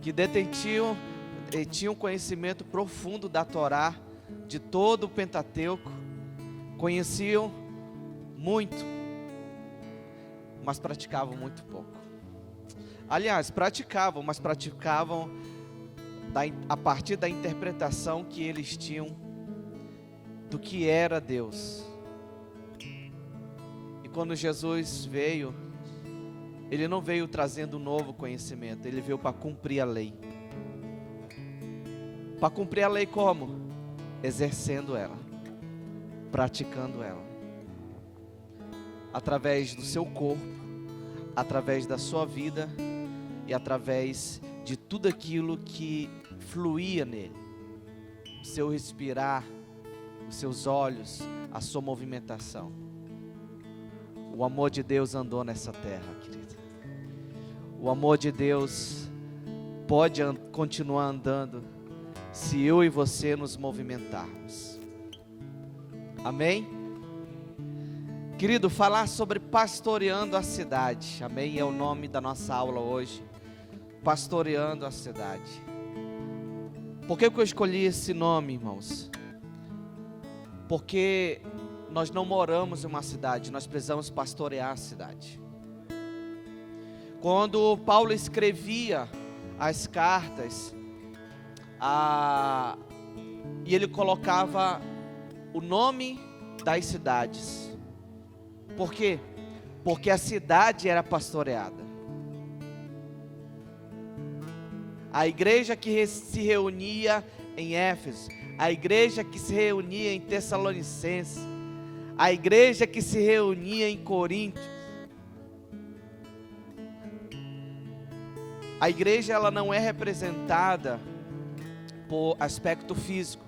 que tinham conhecimento profundo da Torá, de todo o Pentateuco, conheciam muito, mas praticavam muito pouco. Aliás, praticavam, mas praticavam a partir da interpretação que eles tinham do que era Deus. E quando Jesus veio, Ele não veio trazendo um novo conhecimento, Ele veio para cumprir a lei. Para cumprir a lei como? Exercendo ela, praticando ela, através do seu corpo, através da sua vida e através de tudo aquilo que fluía nele, o seu respirar, os seus olhos, a sua movimentação. O amor de Deus andou nessa terra, querida. O amor de Deus pode continuar andando se eu e você nos movimentarmos. Amém? Querido, falar sobre pastoreando a cidade. Amém? É o nome da nossa aula hoje. Pastoreando a cidade. Por que eu escolhi esse nome, irmãos? Porque nós não moramos em uma cidade, nós precisamos pastorear a cidade. Quando Paulo escrevia as cartas, e ele colocava o nome das cidades. Por quê? Porque a cidade era pastoreada. A igreja que se reunia em Éfeso, a igreja que se reunia em Tessalonicenses, a igreja que se reunia em Coríntios. A igreja, ela não é representada por aspecto físico.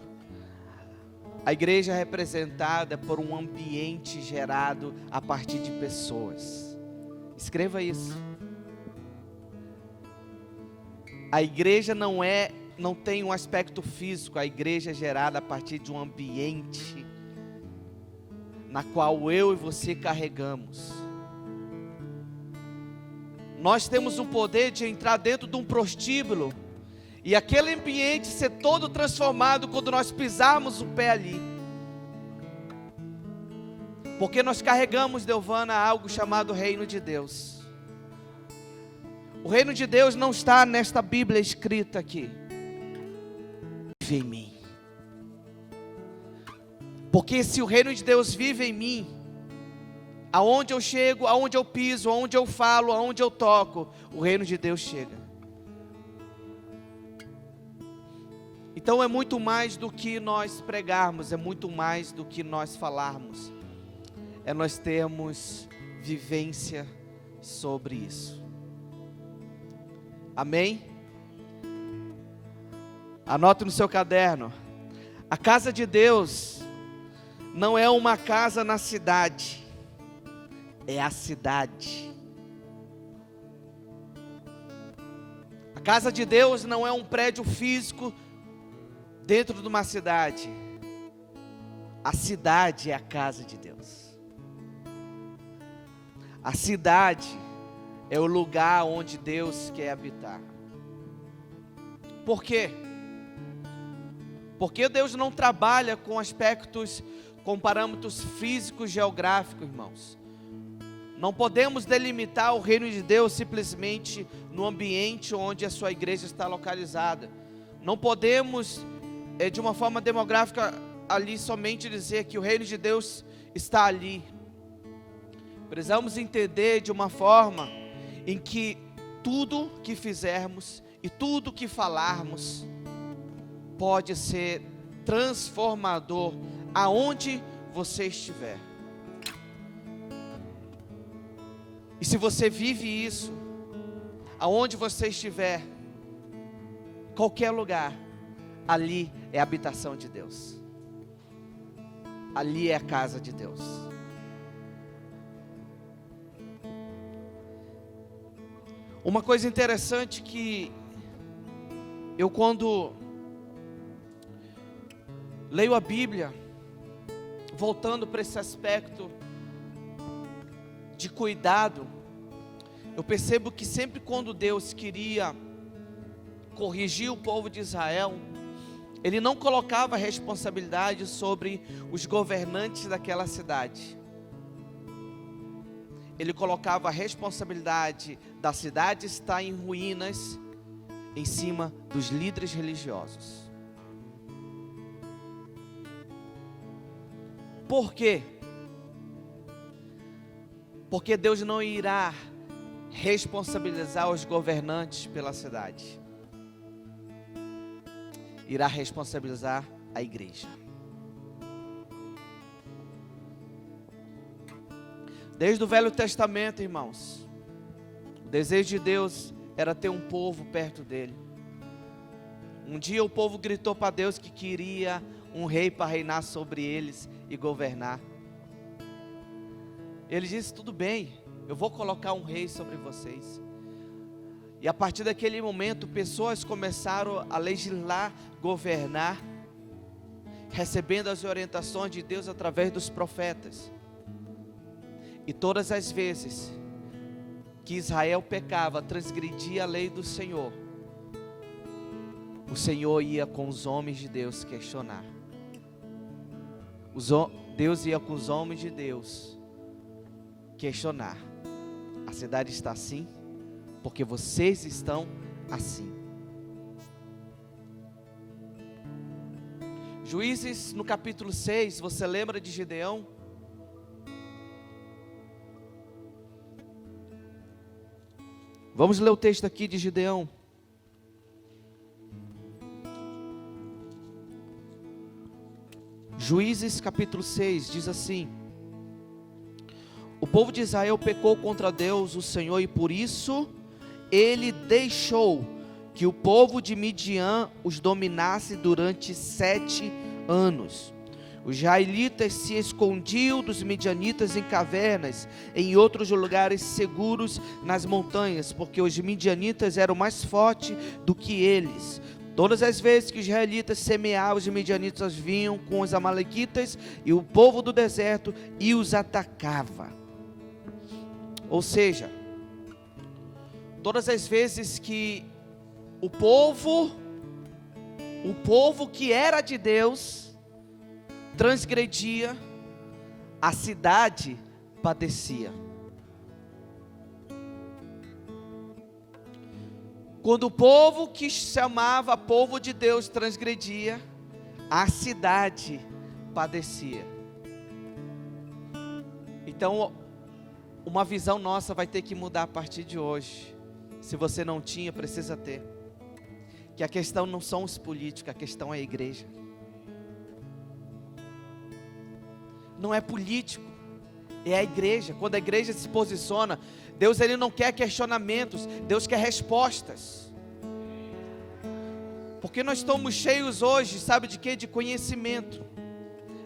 A igreja é representada por um ambiente gerado a partir de pessoas. Escreva isso. A igreja não tem um aspecto físico. A igreja é gerada a partir de um ambiente na qual eu e você carregamos. Nós temos o poder de entrar dentro de um prostíbulo e aquele ambiente ser todo transformado quando nós pisarmos o pé ali. Porque nós carregamos, Delvana, algo chamado Reino de Deus. O Reino de Deus não está nesta Bíblia escrita aqui. Vive em mim. Porque se o Reino de Deus vive em mim, aonde eu chego, aonde eu piso, aonde eu falo, aonde eu toco, o Reino de Deus chega. Então é muito mais do que nós pregarmos, é muito mais do que nós falarmos. É nós termos vivência sobre isso. Amém? Anote no seu caderno. A casa de Deus não é uma casa na cidade, é a cidade. A casa de Deus não é um prédio físico dentro de uma cidade. A cidade é a casa de Deus. A cidade é o lugar onde Deus quer habitar. Por quê? Porque Deus não trabalha com aspectos, com parâmetros físicos, geográficos, irmãos. Não podemos delimitar o reino de Deus simplesmente no ambiente onde a sua igreja está localizada. Não podemos, de uma forma demográfica, ali somente dizer que o reino de Deus está ali. Precisamos entender de uma forma em que tudo que fizermos e tudo que falarmos pode ser transformador aonde você estiver. E se você vive isso, aonde você estiver, qualquer lugar, ali é a habitação de Deus. Ali é a casa de Deus. Uma coisa interessante que eu, quando leio a Bíblia, voltando para esse aspecto de cuidado, eu percebo que sempre quando Deus queria corrigir o povo de Israel, ele não colocava a responsabilidade sobre os governantes daquela cidade. Ele colocava a responsabilidade da cidade estar em ruínas em cima dos líderes religiosos. Por quê? Porque Deus não irá responsabilizar os governantes pela cidade. Irá responsabilizar a igreja. Desde o Velho Testamento, irmãos, o desejo de Deus era ter um povo perto dele. Um dia o povo gritou para Deus que queria um rei para reinar sobre eles e governar. Ele disse: tudo bem, eu vou colocar um rei sobre vocês. E a partir daquele momento, pessoas começaram a legislar, governar, recebendo as orientações de Deus através dos profetas. E todas as vezes que Israel pecava, transgredia a lei do Senhor, o Senhor ia com os homens de Deus questionar. Deus ia com os homens de Deus questionar. A cidade está assim porque vocês estão assim. Juízes, no capítulo 6, você lembra de Gideão? Vamos ler o texto aqui de Gideão. Juízes capítulo 6 diz assim: o povo de Israel pecou contra Deus, o Senhor, e por isso ele deixou que o povo de Midian os dominasse durante 7 anos. Os israelitas se escondiam dos midianitas em cavernas, em outros lugares seguros nas montanhas, porque os midianitas eram mais fortes do que eles. Todas as vezes que os israelitas semeavam, os midianitas vinham com os amalequitas e o povo do deserto e os atacava. Ou seja, todas as vezes que o povo que era de Deus transgredia, a cidade padecia. Quando o povo que chamava povo de Deus transgredia, a cidade padecia. Então, uma visão nossa vai ter que mudar a partir de hoje. Se você não tinha, precisa ter. Que a questão não são os políticos, a questão é a igreja. Não é político, é a igreja. Quando a igreja se posiciona, Deus ele não quer questionamentos, Deus quer respostas. Porque nós estamos cheios hoje, sabe de quê? De conhecimento,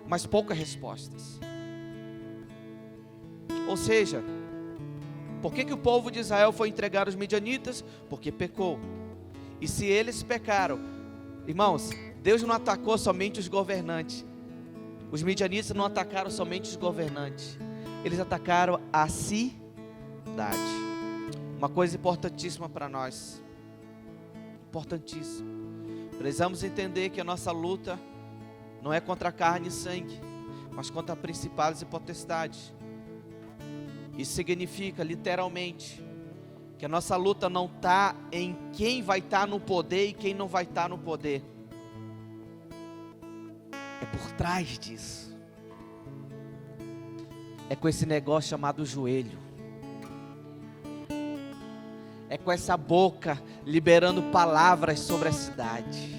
mas poucas respostas. Ou seja, por que o povo de Israel foi entregar os midianitas? Porque pecou. E se eles pecaram, irmãos, Deus não atacou somente os governantes. Os midianitas não atacaram somente os governantes. Eles atacaram a cidade. Uma coisa importantíssima para nós. Importantíssima. Precisamos entender que a nossa luta não é contra carne e sangue, mas contra principados e potestades. Isso significa, literalmente, que a nossa luta não está em quem vai estar no poder e quem não vai estar no poder. É por trás disso. É com esse negócio chamado joelho. É com essa boca liberando palavras sobre a cidade.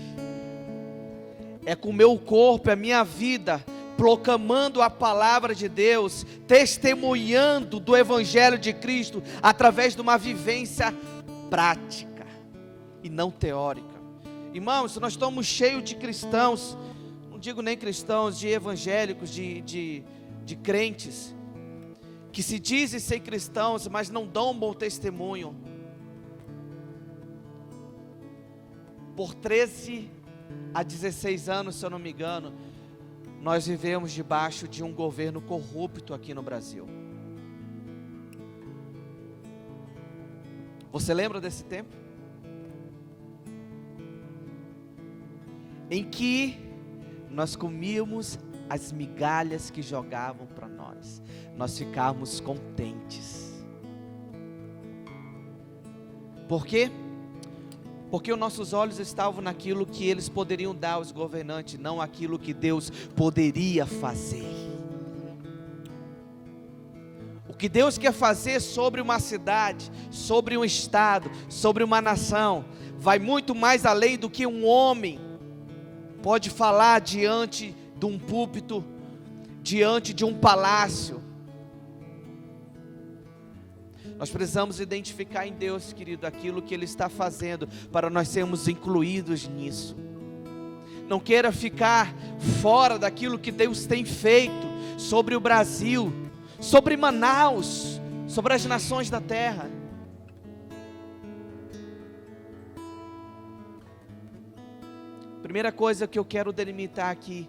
É com o meu corpo, a minha vida, proclamando a palavra de Deus, testemunhando do Evangelho de Cristo, através de uma vivência prática e não teórica. Irmãos, nós estamos cheios de cristãos, não digo nem cristãos, de evangélicos, de crentes, que se dizem ser cristãos, mas não dão um bom testemunho. Por 13 a 16 anos, se eu não me engano, nós vivemos debaixo de um governo corrupto aqui no Brasil. Você lembra desse tempo? em que nós comíamos as migalhas que jogavam para nós, nós ficávamos contentes. Por quê? Porque os nossos olhos estavam naquilo que eles poderiam dar aos governantes, não aquilo que Deus poderia fazer. O que Deus quer fazer sobre uma cidade, sobre um estado, sobre uma nação, vai muito mais além do que um homem pode falar diante de um púlpito, diante de um palácio. Nós precisamos identificar em Deus, querido, aquilo que Ele está fazendo, para nós sermos incluídos nisso. Não queira ficar fora daquilo que Deus tem feito sobre o Brasil, sobre Manaus, sobre as nações da terra. Primeira coisa que eu quero delimitar aqui,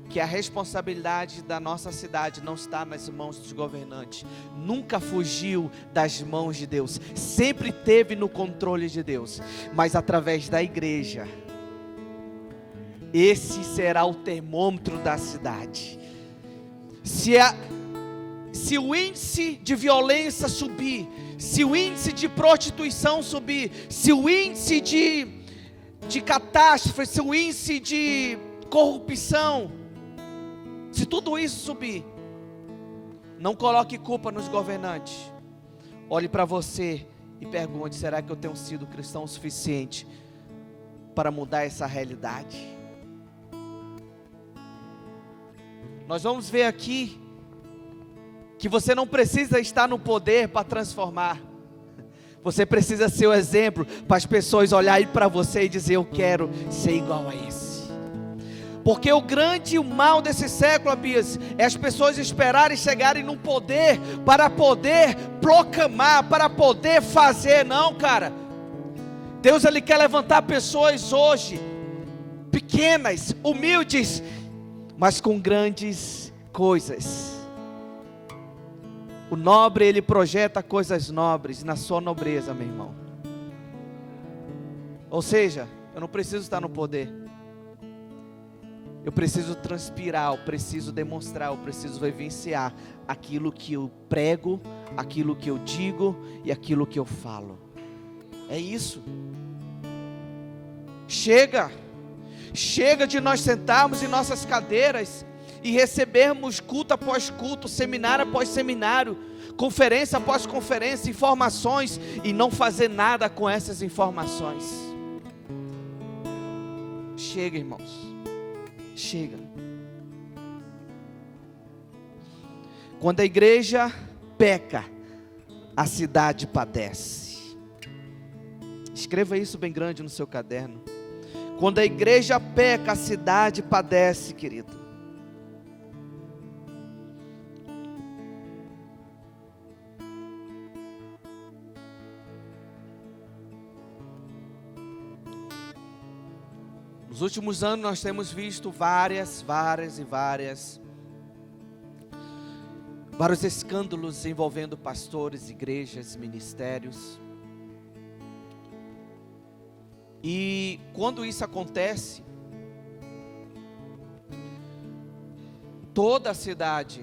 que a responsabilidade da nossa cidade não está nas mãos dos governantes, nunca fugiu das mãos de Deus, sempre esteve no controle de Deus, mas através da igreja, esse será o termômetro da cidade. Se o índice de violência subir, se o índice de prostituição subir, se o índice de catástrofe, se o índice de corrupção, se tudo isso subir, não coloque culpa nos governantes. Olhe para você e pergunte: será que eu tenho sido cristão o suficiente para mudar essa realidade? Nós vamos ver aqui que você não precisa estar no poder para transformar. Você precisa ser o exemplo para as pessoas olharem para você e dizer: eu quero ser igual a esse. Porque o grande e o mal desse século, Abias, é as pessoas esperarem chegarem no poder para poder proclamar, para poder fazer. Não, cara. Deus, Ele quer levantar pessoas hoje, pequenas, humildes, mas com grandes coisas. O nobre, ele projeta coisas nobres na sua nobreza, meu irmão. Ou seja, eu não preciso estar no poder. Eu preciso transpirar, eu preciso demonstrar, eu preciso vivenciar aquilo que eu prego, aquilo que eu digo e aquilo que eu falo. É isso. Chega de nós sentarmos em nossas cadeiras e recebermos culto após culto, seminário após seminário, conferência após conferência, informações, e não fazer nada com essas informações. Chega, irmãos. Chega. Quando a igreja peca, a cidade padece. Escreva isso bem grande no seu caderno. Quando a igreja peca, a cidade padece, querido. Nos últimos anos nós temos visto vários escândalos envolvendo pastores, igrejas, ministérios. E quando isso acontece, toda a cidade,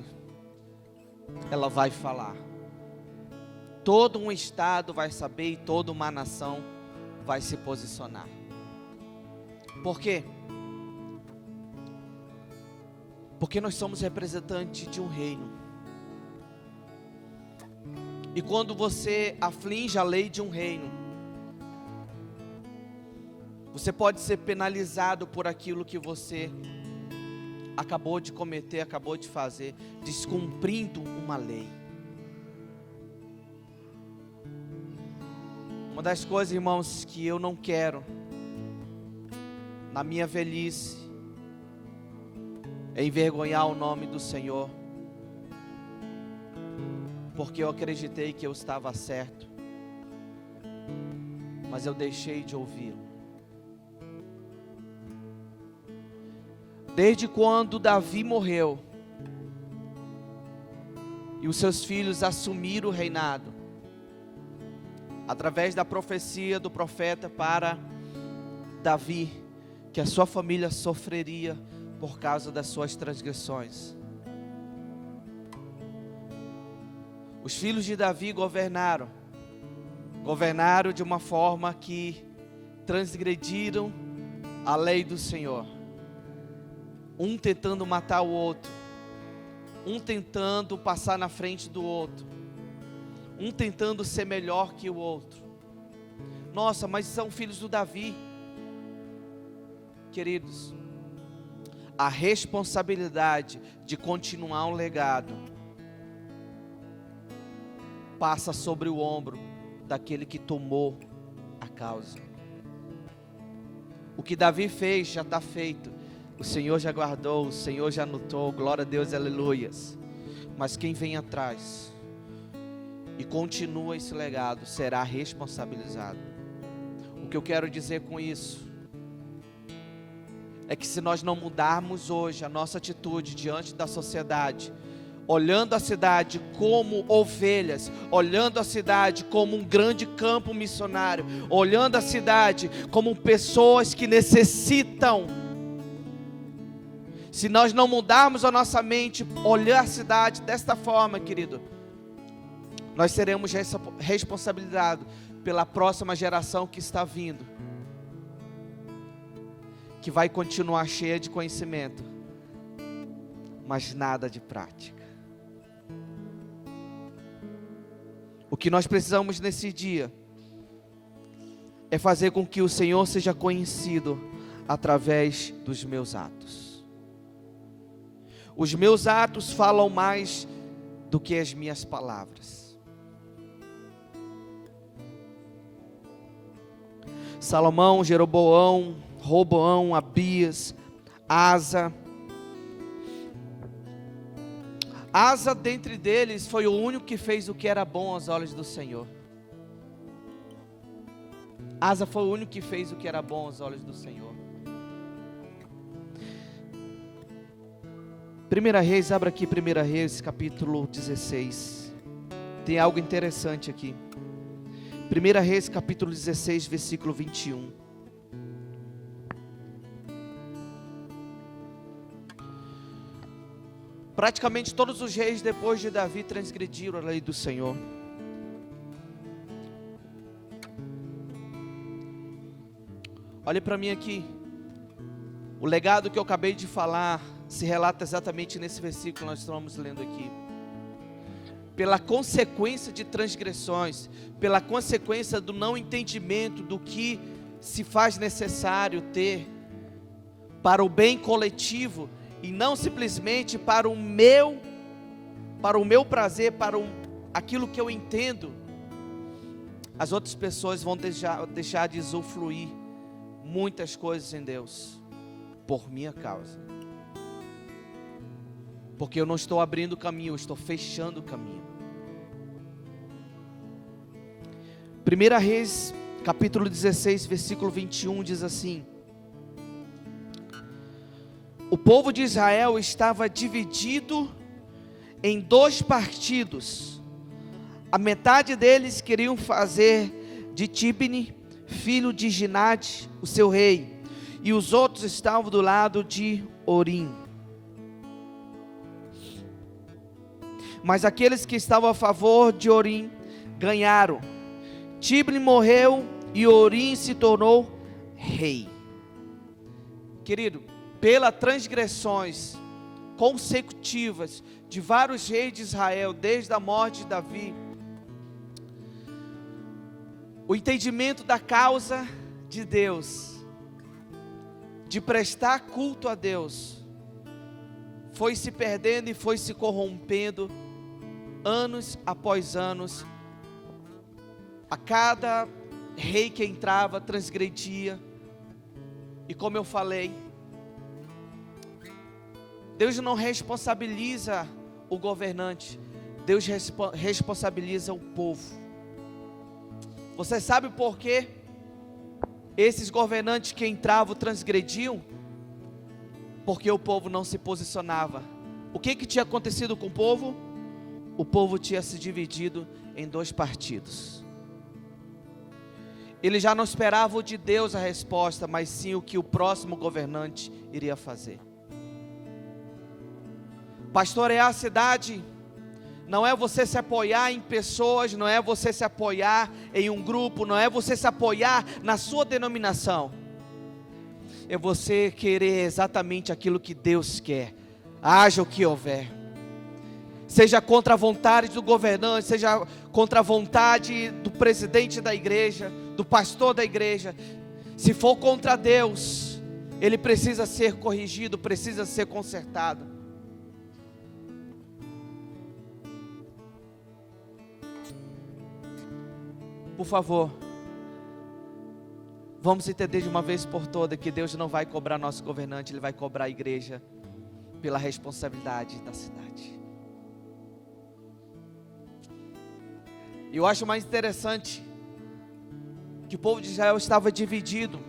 ela vai falar. Todo um estado vai saber e toda uma nação vai se posicionar. Por quê? Porque nós somos representantes de um reino. E quando você aflige a lei de um reino, você pode ser penalizado por aquilo que você acabou de cometer, acabou de fazer, descumprindo uma lei. Uma das coisas, irmãos, que eu não quero na minha velhice é envergonhar o nome do Senhor, porque eu acreditei que eu estava certo, mas eu deixei de ouvi-lo. Desde quando Davi morreu e os seus filhos assumiram o reinado, através da profecia do profeta para Davi, que a sua família sofreria por causa das suas transgressões. Os filhos de Davi governaram de uma forma que transgrediram a lei do Senhor. Um tentando matar o outro, um tentando passar na frente do outro, um tentando ser melhor que o outro. Nossa, mas são filhos do Davi. Queridos, a responsabilidade de continuar um legado passa sobre o ombro daquele que tomou a causa. O que Davi fez já está feito. O Senhor já guardou, o Senhor já anotou, glória a Deus, aleluias. Mas quem vem atrás e continua esse legado será responsabilizado. O que eu quero dizer com isso é que se nós não mudarmos hoje a nossa atitude diante da sociedade, olhando a cidade como ovelhas, olhando a cidade como um grande campo missionário, olhando a cidade como pessoas que necessitam, se nós não mudarmos a nossa mente, olhar a cidade desta forma, querido, nós seremos responsabilizados pela próxima geração que está vindo, que vai continuar cheia de conhecimento, mas nada de prática. O que nós precisamos nesse dia é fazer com que o Senhor seja conhecido através dos meus atos. Os meus atos falam mais do que as minhas palavras. Salomão, Jeroboão, Roboão, Abias, Asa, dentre deles, foi o único que fez o que era bom aos olhos do Senhor. Asa foi o único que fez o que era bom aos olhos do Senhor. 1 Reis, abra aqui 1 Reis, capítulo 16. Tem algo interessante aqui. 1 Reis, capítulo 16, versículo 21. Praticamente todos os reis depois de Davi transgrediram a lei do Senhor. Olhe para mim aqui. O legado que eu acabei de falar se relata exatamente nesse versículo que nós estamos lendo aqui. Pela consequência de transgressões, pela consequência do não entendimento do que se faz necessário ter para o bem coletivo, e não simplesmente para o meu prazer, para aquilo que eu entendo, as outras pessoas vão deixar de usufruir muitas coisas em Deus, por minha causa. Porque eu não estou abrindo o caminho, eu estou fechando o caminho. 1 Reis, capítulo 16, versículo 21, diz assim: o povo de Israel estava dividido em 2 partidos. A metade deles queriam fazer de Tibni, filho de Ginade, o seu rei, e os outros estavam do lado de Orim. Mas aqueles que estavam a favor de Orim ganharam. Tibni morreu e Orim se tornou rei. Querido, pelas transgressões consecutivas de vários reis de Israel, desde a morte de Davi, o entendimento da causa de Deus, de prestar culto a Deus, foi se perdendo e foi se corrompendo, anos após anos. A cada rei que entrava, transgredia, e como eu falei, Deus não responsabiliza o governante, Deus responsabiliza o povo. Você sabe por que esses governantes que entravam transgrediam? Porque o povo não se posicionava. O que tinha acontecido com o povo? O povo tinha se dividido em 2 partidos. Ele já não esperava de Deus a resposta, mas sim o que o próximo governante iria fazer. Pastorear a cidade não é você se apoiar em pessoas, não é você se apoiar em um grupo, não é você se apoiar na sua denominação. É você querer exatamente aquilo que Deus quer, haja o que houver. Seja contra a vontade do governante, seja contra a vontade do presidente da igreja, do pastor da igreja. Se for contra Deus, ele precisa ser corrigido, precisa ser consertado. Por favor, vamos entender de uma vez por todas que Deus não vai cobrar nosso governante, Ele vai cobrar a igreja pela responsabilidade da cidade. Eu acho mais interessante que o povo de Israel estava dividido.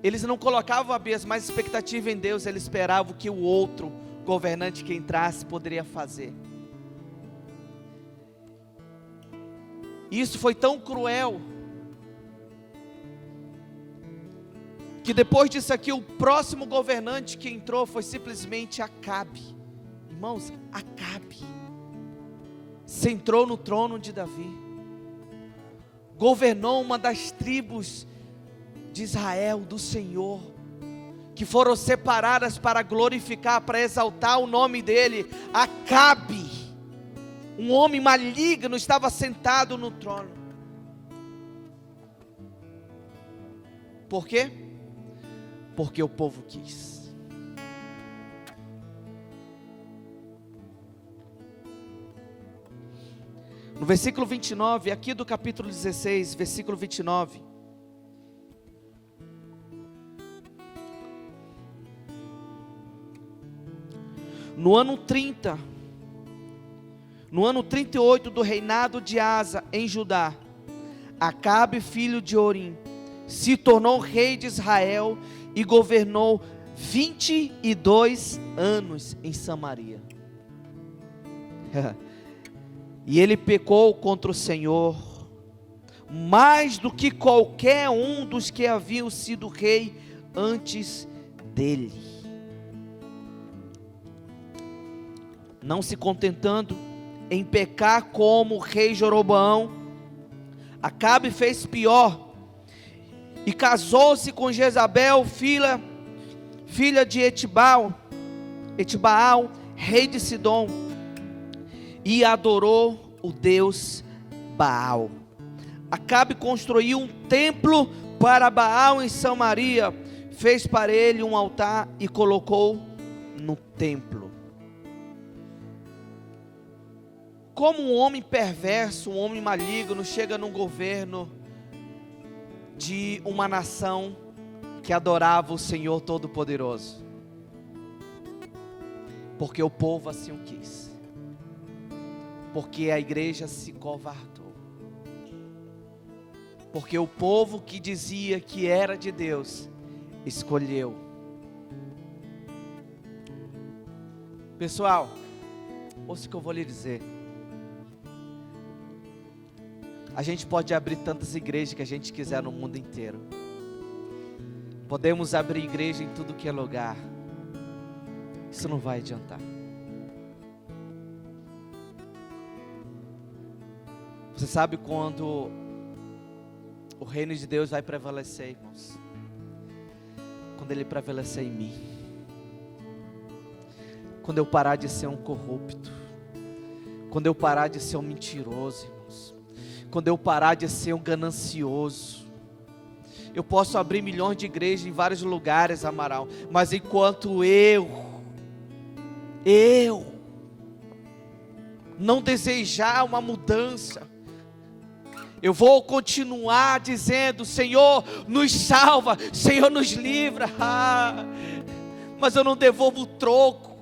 Eles não colocavam mais expectativa em Deus, eles esperavam que o outro governante que entrasse poderia fazer. Isso foi tão cruel, que depois disso aqui, o próximo governante que entrou foi simplesmente Acabe. Irmãos, Acabe se entrou no trono de Davi, governou uma das tribos de Israel, do Senhor, que foram separadas para glorificar, para exaltar o nome dele. Acabe, um homem maligno, estava sentado no trono. Por quê? Porque o povo quis. No versículo 29, aqui do capítulo 16, versículo 29. No ano 30, no ano 38 do reinado de Asa em Judá, Acabe, filho de Orim, se tornou rei de Israel e governou 22 anos em Samaria. E ele pecou contra o Senhor, mais do que qualquer um dos que haviam sido rei antes dele. Não se contentando em pecar como o rei Jeroboão, Acabe fez pior, e casou-se com Jezabel, filha de Etibaal, rei de Sidom, e adorou o Deus Baal. Acabe construiu um templo para Baal em Samaria, fez para ele um altar e colocou no templo. Como um homem perverso, um homem maligno chega no governo de uma nação que adorava o Senhor Todo-Poderoso? Porque o povo assim o quis. Porque a igreja se covardou. Porque o povo que dizia que era de Deus, escolheu. Pessoal, ouça o que eu vou lhe dizer. A gente pode abrir tantas igrejas que a gente quiser no mundo inteiro. Podemos abrir igreja em tudo que é lugar. Isso não vai adiantar. Você sabe quando o reino de Deus vai prevalecer, irmãos? Quando ele prevalecer em mim. Quando eu parar de ser um corrupto. Quando eu parar de ser um mentiroso, irmãos. Quando eu parar de ser um ganancioso. Eu posso abrir milhões de igrejas em vários lugares, Amaral, mas enquanto eu não desejar uma mudança, eu vou continuar dizendo: Senhor, nos salva, Senhor, nos livra. Mas eu não devolvo o troco,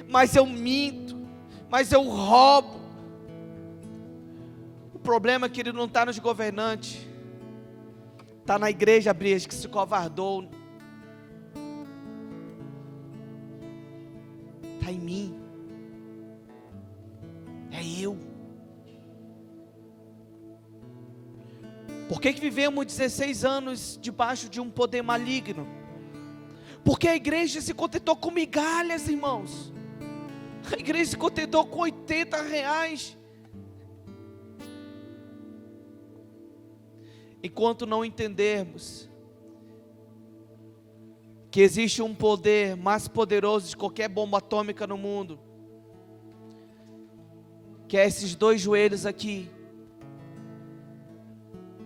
mas eu minto, mas eu roubo. O problema, querido, não está nos governantes, está na igreja, Brias, que se covardou. Está em mim. É eu. Por que vivemos 16 anos debaixo de um poder maligno? Porque a igreja se contentou com migalhas, irmãos. A igreja se contentou com R$ 80. Enquanto não entendermos que existe um poder mais poderoso de qualquer bomba atômica no mundo, que é esses 2 joelhos aqui,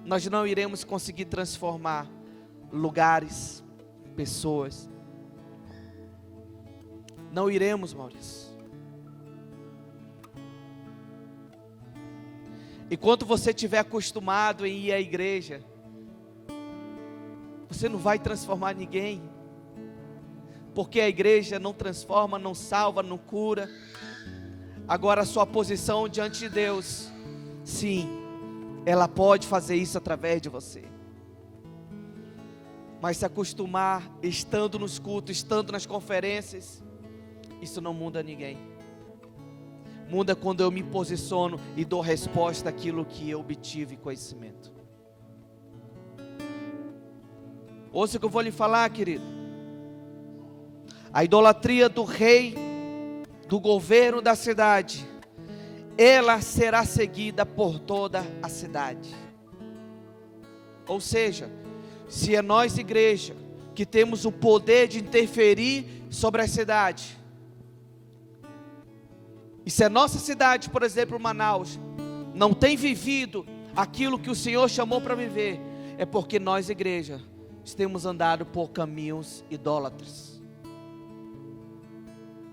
nós não iremos conseguir transformar lugares, pessoas. Não iremos, Maurício. Enquanto você estiver acostumado em ir à igreja, você não vai transformar ninguém, porque a igreja não transforma, não salva, não cura. Agora a sua posição diante de Deus, sim, ela pode fazer isso através de você. Mas se acostumar, estando nos cultos, estando nas conferências, isso não muda ninguém. Muda quando eu me posiciono e dou resposta àquilo que eu obtive conhecimento. Ouça o que eu vou lhe falar, querido. A idolatria do rei, do governo da cidade, ela será seguida por toda a cidade. Ou seja, se é nós, igreja, que temos o poder de interferir sobre a cidade, e se a nossa cidade, por exemplo, Manaus, não tem vivido aquilo que o Senhor chamou para viver, é porque nós, igreja, temos andado por caminhos idólatras,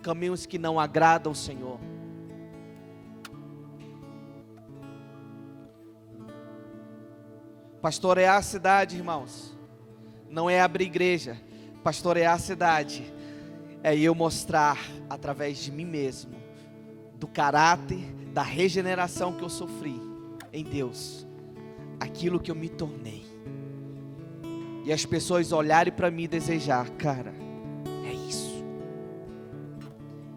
caminhos que não agradam ao Senhor. Pastorear a cidade, irmãos, não é abrir igreja. Pastorear a cidade é eu mostrar através de mim mesmo, do caráter, da regeneração que eu sofri em Deus, aquilo que eu me tornei, e as pessoas olharem para mim e desejar, cara,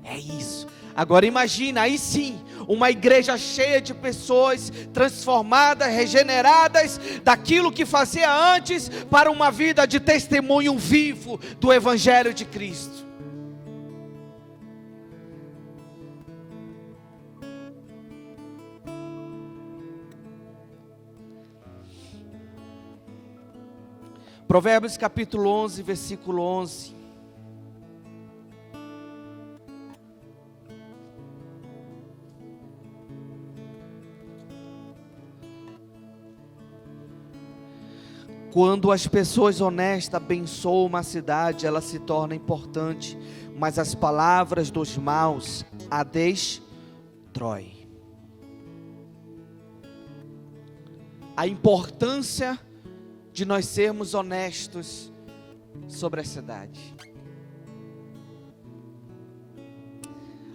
é isso. Agora imagina, aí sim, uma igreja cheia de pessoas transformadas, regeneradas, daquilo que fazia antes, para uma vida de testemunho vivo do Evangelho de Cristo. Provérbios capítulo 11, versículo 11. Quando as pessoas honestas abençoam uma cidade, ela se torna importante, mas as palavras dos maus a destrói. A importância de nós sermos honestos sobre a cidade.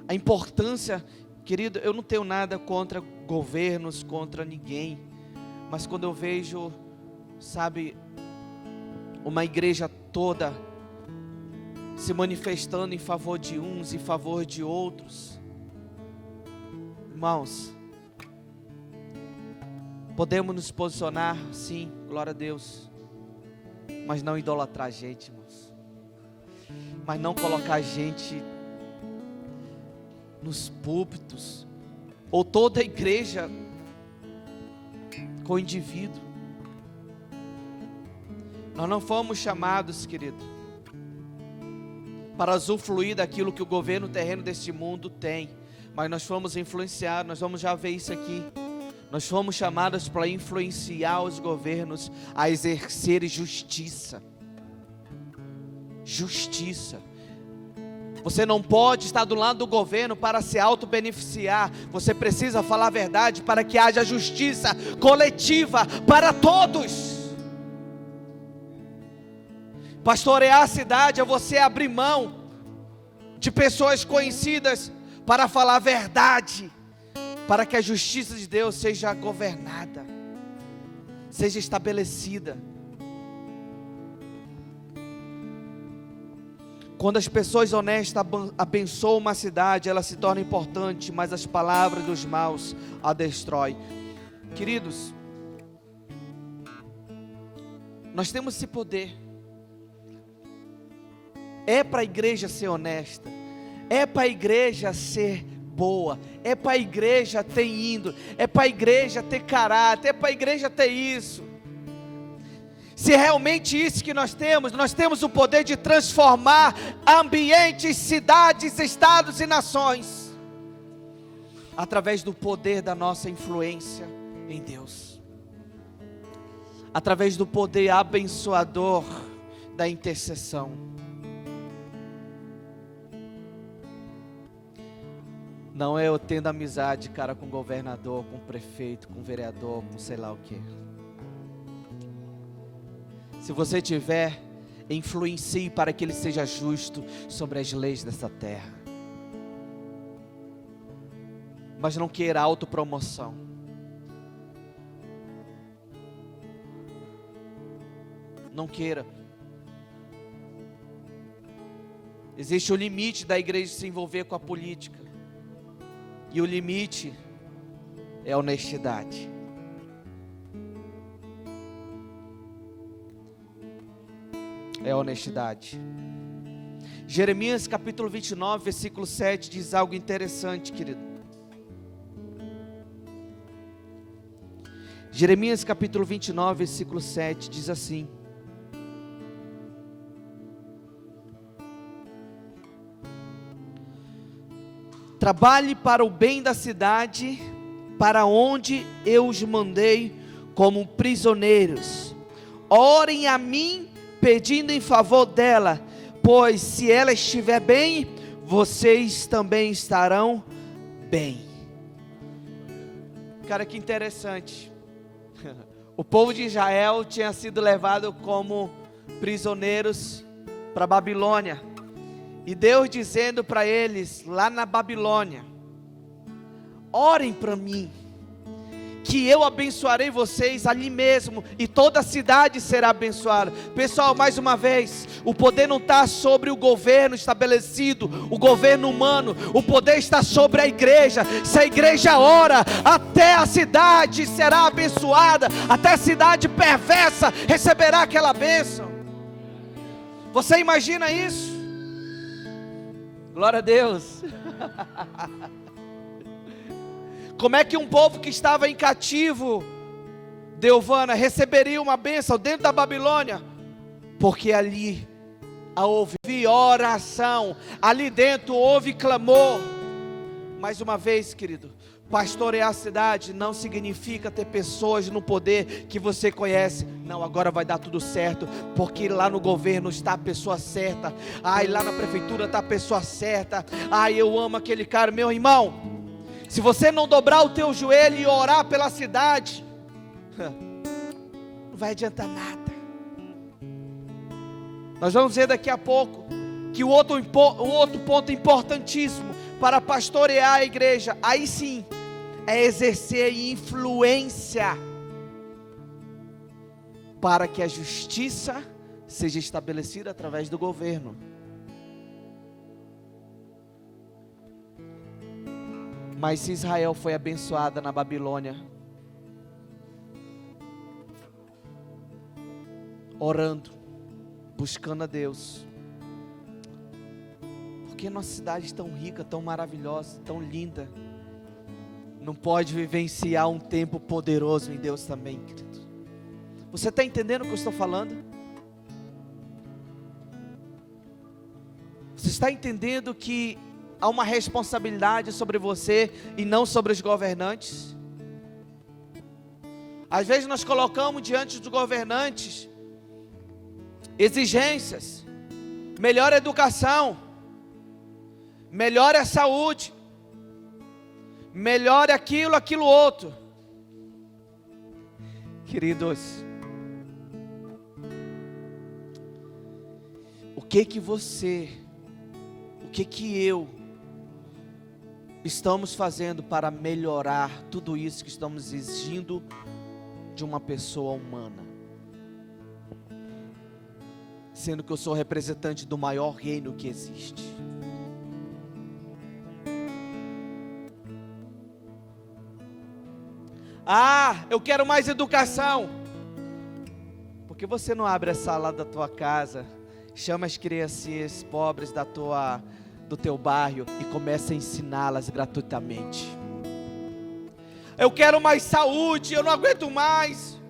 A importância, querido, eu não tenho nada contra governos, contra ninguém, mas quando eu vejo, sabe, uma igreja toda se manifestando em favor de uns, em favor de outros, irmãos, podemos nos posicionar, sim, glória a Deus, mas não idolatrar a gente, irmãos, mas não colocar a gente nos púlpitos, ou toda a igreja com o indivíduo. Nós não fomos chamados, querido, para usufruir daquilo que o governo terreno deste mundo tem, mas nós fomos influenciados, nós vamos já ver isso aqui. Nós fomos chamados para influenciar os governos a exercer justiça. Justiça. Você não pode estar do lado do governo para se auto-beneficiar. Você precisa falar a verdade para que haja justiça coletiva para todos. Pastorear a cidade é você abrir mão de pessoas conhecidas para falar a verdade, para que a justiça de Deus seja governada, seja estabelecida. Quando as pessoas honestas abençoam uma cidade, ela se torna importante, mas as palavras dos maus a destrói. Queridos, Nós temos esse poder. É para a igreja ser honesta, é para a igreja ser boa, é para a igreja ter indo, é para a igreja ter caráter, é para a igreja ter isso. Se é realmente isso que nós temos o poder de transformar ambientes, cidades, estados e nações, através do poder da nossa influência em Deus, através do poder abençoador da intercessão. Não é eu tendo amizade, cara, com governador, com prefeito, com vereador, com sei lá o quê. Se você tiver, influencie para que ele seja justo sobre as leis dessa terra. Mas não queira autopromoção. Não queira. Existe o limite da igreja se envolver com a política. E o limite é a honestidade. É a honestidade. Jeremias capítulo 29, versículo 7 diz algo interessante, querido. Jeremias capítulo 29, versículo 7 diz assim: trabalhe para o bem da cidade, para onde eu os mandei como prisioneiros. Orem a mim, pedindo em favor dela, pois se ela estiver bem, vocês também estarão bem. Cara, que interessante. O povo de Israel tinha sido levado como prisioneiros para Babilônia. E Deus dizendo para eles, lá na Babilônia: orem para mim, que eu abençoarei vocês ali mesmo, e toda a cidade será abençoada. Pessoal, mais uma vez, o poder não está sobre o governo estabelecido, o governo humano, o poder está sobre a igreja. Se a igreja ora, até a cidade será abençoada, até a cidade perversa receberá aquela bênção. Você imagina isso? Glória a Deus. Como é que um povo que estava em cativo, Deovana, receberia uma bênção dentro da Babilônia? Porque ali houve oração, ali dentro houve clamor. Mais uma vez, querido, pastorear a cidade não significa ter pessoas no poder que você conhece. Não, agora vai dar tudo certo, porque lá no governo está a pessoa certa. Ai, lá na prefeitura está a pessoa certa. Ai, eu amo aquele cara. Meu irmão, se você não dobrar o teu joelho e orar pela cidade, não vai adiantar nada. Nós vamos ver daqui a pouco que o outro ponto importantíssimo para pastorear a igreja, aí sim, é exercer influência para que a justiça seja estabelecida através do governo. Mas se Israel foi abençoada na Babilônia, orando, buscando a Deus, porque nossa cidade tão rica, tão maravilhosa, tão linda, não pode vivenciar um tempo poderoso em Deus também, querido? Você está entendendo o que eu estou falando? Você está entendendo que há uma responsabilidade sobre você e não sobre os governantes? Às vezes nós colocamos diante dos governantes exigências, melhor educação, melhor a saúde, melhor aquilo outro. Queridos, o que eu estamos fazendo para melhorar tudo isso que estamos exigindo de uma pessoa humana? Sendo que eu sou representante do maior reino que existe. Ah, eu quero mais educação. que você não abre a sala da tua casa, chama as criancinhas pobres do teu bairro e começa a ensiná-las gratuitamente? Eu quero mais saúde, eu não aguento mais.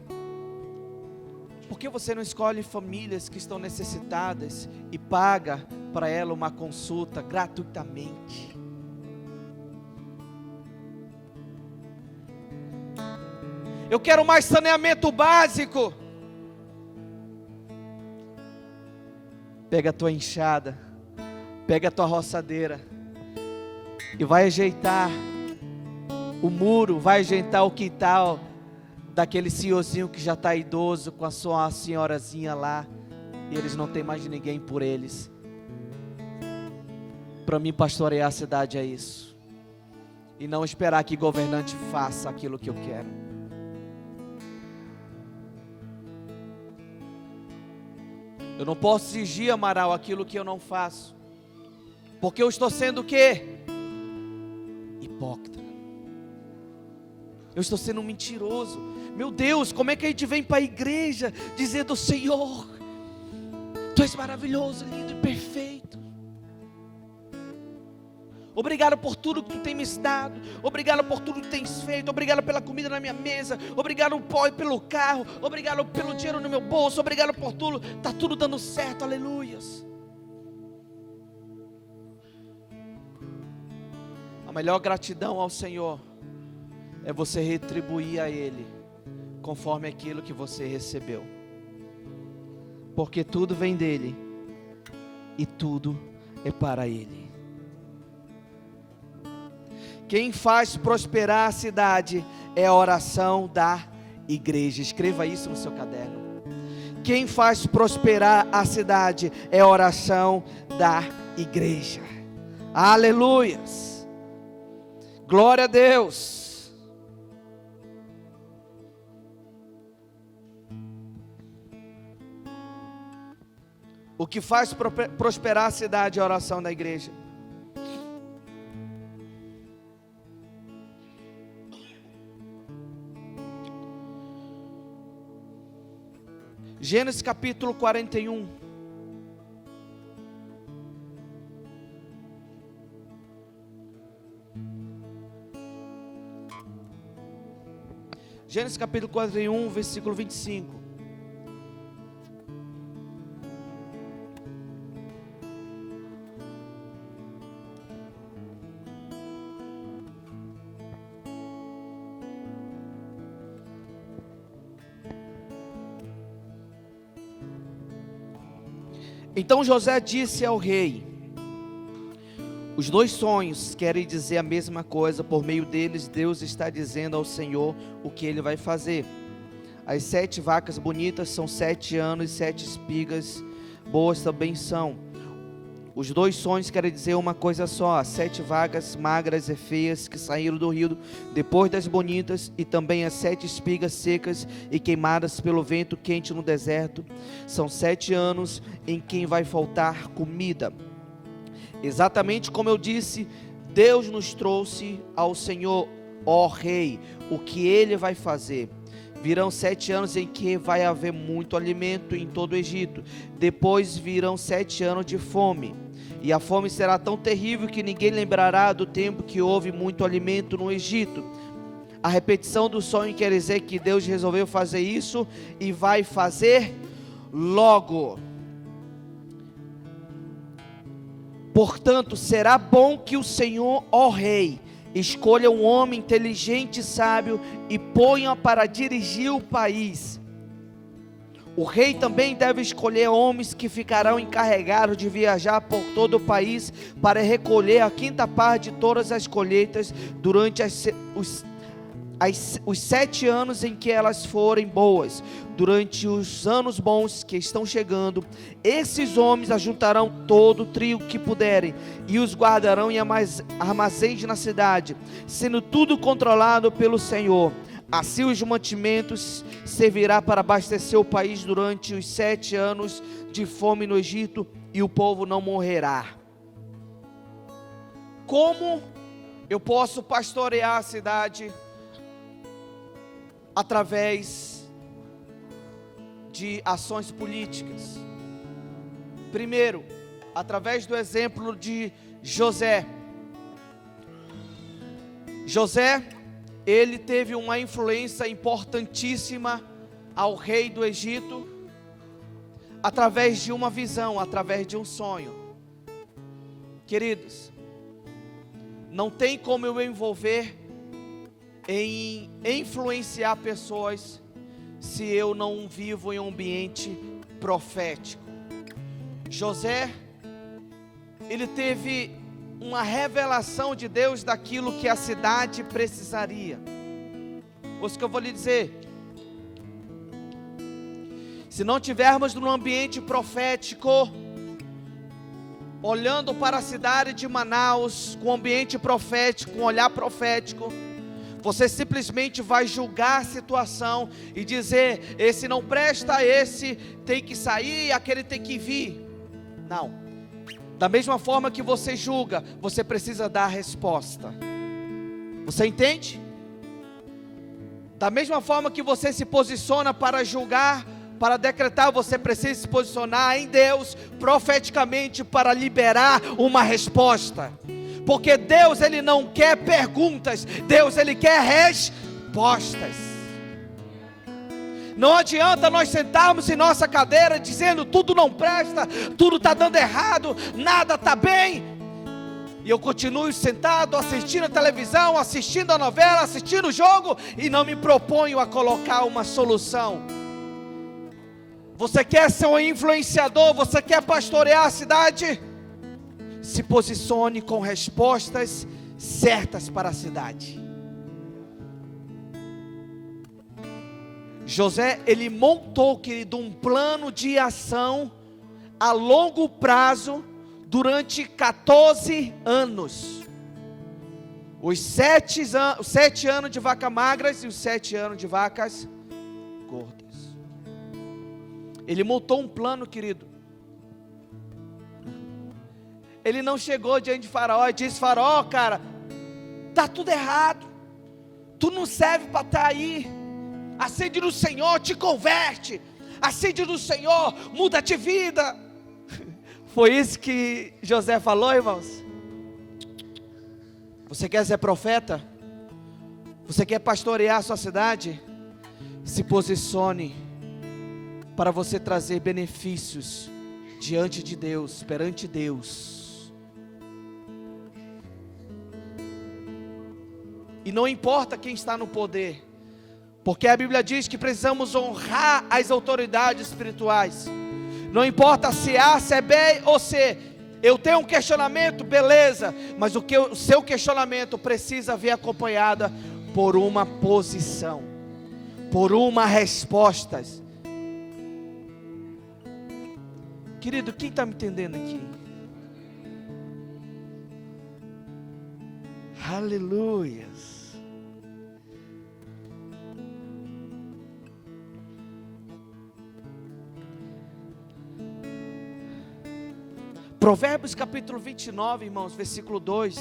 Por que você não escolhe famílias que estão necessitadas e paga para ela uma consulta gratuitamente? Eu quero mais saneamento básico. Pega a tua enxada, pega a tua roçadeira e vai ajeitar o muro, vai ajeitar o quintal daquele senhorzinho que já está idoso com a sua senhorazinha lá, e eles não têm mais ninguém por eles. Para mim, pastorear a cidade é isso, e não esperar que governante faça aquilo que eu quero. Eu não posso exigir, Amaral, aquilo que eu não faço, porque eu estou sendo o quê? Hipócrita. Eu estou sendo um mentiroso. Meu Deus, como é que a gente vem para a igreja dizendo: Senhor, Tu és maravilhoso, lindo e perfeito. Obrigado por tudo que Tu tem me dado. Obrigado por tudo que Tu tens feito. Obrigado pela comida na minha mesa. Obrigado pelo carro. Obrigado pelo dinheiro no meu bolso. Obrigado por tudo. Está tudo dando certo, aleluias. A melhor gratidão ao Senhor é você retribuir a Ele conforme aquilo que você recebeu, porque tudo vem dEle e tudo é para Ele. Quem faz prosperar a cidade é a oração da igreja. Escreva isso no seu caderno. Quem faz prosperar a cidade é a oração da igreja. Aleluias. Glória a Deus. O que faz prosperar a cidade é a oração da igreja. Gênesis capítulo 41. Gênesis capítulo 41, versículo 25. Então José disse ao rei: os dois sonhos querem dizer a mesma coisa. Por meio deles Deus está dizendo ao Senhor o que Ele vai fazer. As 7 vacas bonitas são 7 anos, 7 espigas boas também são. Os dois sonhos querem dizer uma coisa só: as 7 vacas magras e feias que saíram do rio depois das bonitas, e também as 7 espigas secas e queimadas pelo vento quente no deserto. São 7 anos em que vai faltar comida. Exatamente como eu disse, Deus nos trouxe ao Senhor, ó Rei. O que Ele vai fazer? Virão 7 anos em que vai haver muito alimento em todo o Egito. Depois virão 7 anos de fome. E a fome será tão terrível que ninguém lembrará do tempo que houve muito alimento no Egito. A repetição do sonho quer dizer que Deus resolveu fazer isso e vai fazer logo. Portanto, será bom que o Senhor, ó Rei, escolha um homem inteligente e sábio e ponha para dirigir o país. O rei também deve escolher homens que ficarão encarregados de viajar por todo o país para recolher a 5ª parte de todas as colheitas durante os 7 anos em que elas forem boas. Durante os anos bons que estão chegando, esses homens ajuntarão todo o trigo que puderem e os guardarão em armazéns na cidade, sendo tudo controlado pelo Senhor. Assim os mantimentos servirá para abastecer o país durante os 7 anos de fome no Egito, e o povo não morrerá. Como eu posso pastorear a cidade? Através de ações políticas. Primeiro, através do exemplo de José. José, ele teve uma influência importantíssima ao rei do Egito, através de uma visão, através de um sonho. Queridos, não tem como eu me envolver em influenciar pessoas se eu não vivo em um ambiente profético. José, ele teve uma revelação de Deus daquilo que a cidade precisaria. Isso que eu vou lhe dizer. Se não tivermos num ambiente profético, olhando para a cidade de Manaus, com ambiente profético, com olhar profético, você simplesmente vai julgar a situação e dizer: esse não presta, esse tem que sair, aquele tem que vir. Não. Da mesma forma que você julga, você precisa dar a resposta. Você entende? Da mesma forma que você se posiciona para julgar, para decretar, você precisa se posicionar em Deus profeticamente para liberar uma resposta. Porque Deus, ele não quer perguntas, Deus, ele quer respostas. Não adianta nós sentarmos em nossa cadeira dizendo: tudo não presta, tudo está dando errado, nada está bem, e eu continuo sentado assistindo a televisão, assistindo a novela, assistindo o jogo, e não me proponho a colocar uma solução. Você quer ser um influenciador, você quer pastorear a cidade? Se posicione com respostas certas para a cidade. José, ele montou, querido, um plano de ação a longo prazo durante 14 anos. Os 7 anos de vacas magras e os 7 anos de vacas gordas. Ele montou um plano, querido. Ele não chegou diante de Faraó e disse: Faraó, cara, tá tudo errado, tu não serve para estar aí, a sede do Senhor te converte, a sede do Senhor muda de vida. Foi isso que José falou, irmãos. Você quer ser profeta? Você quer pastorear a sua cidade? Se posicione para você trazer benefícios diante de Deus, perante Deus. E não importa quem está no poder, porque a Bíblia diz que precisamos honrar as autoridades espirituais. Não importa se A, se é B ou C. Eu tenho um questionamento, beleza, mas o seu questionamento precisa vir acompanhada por uma posição, por uma resposta. Querido, quem está me entendendo aqui? Aleluias. Provérbios capítulo 29, irmãos, versículo 2.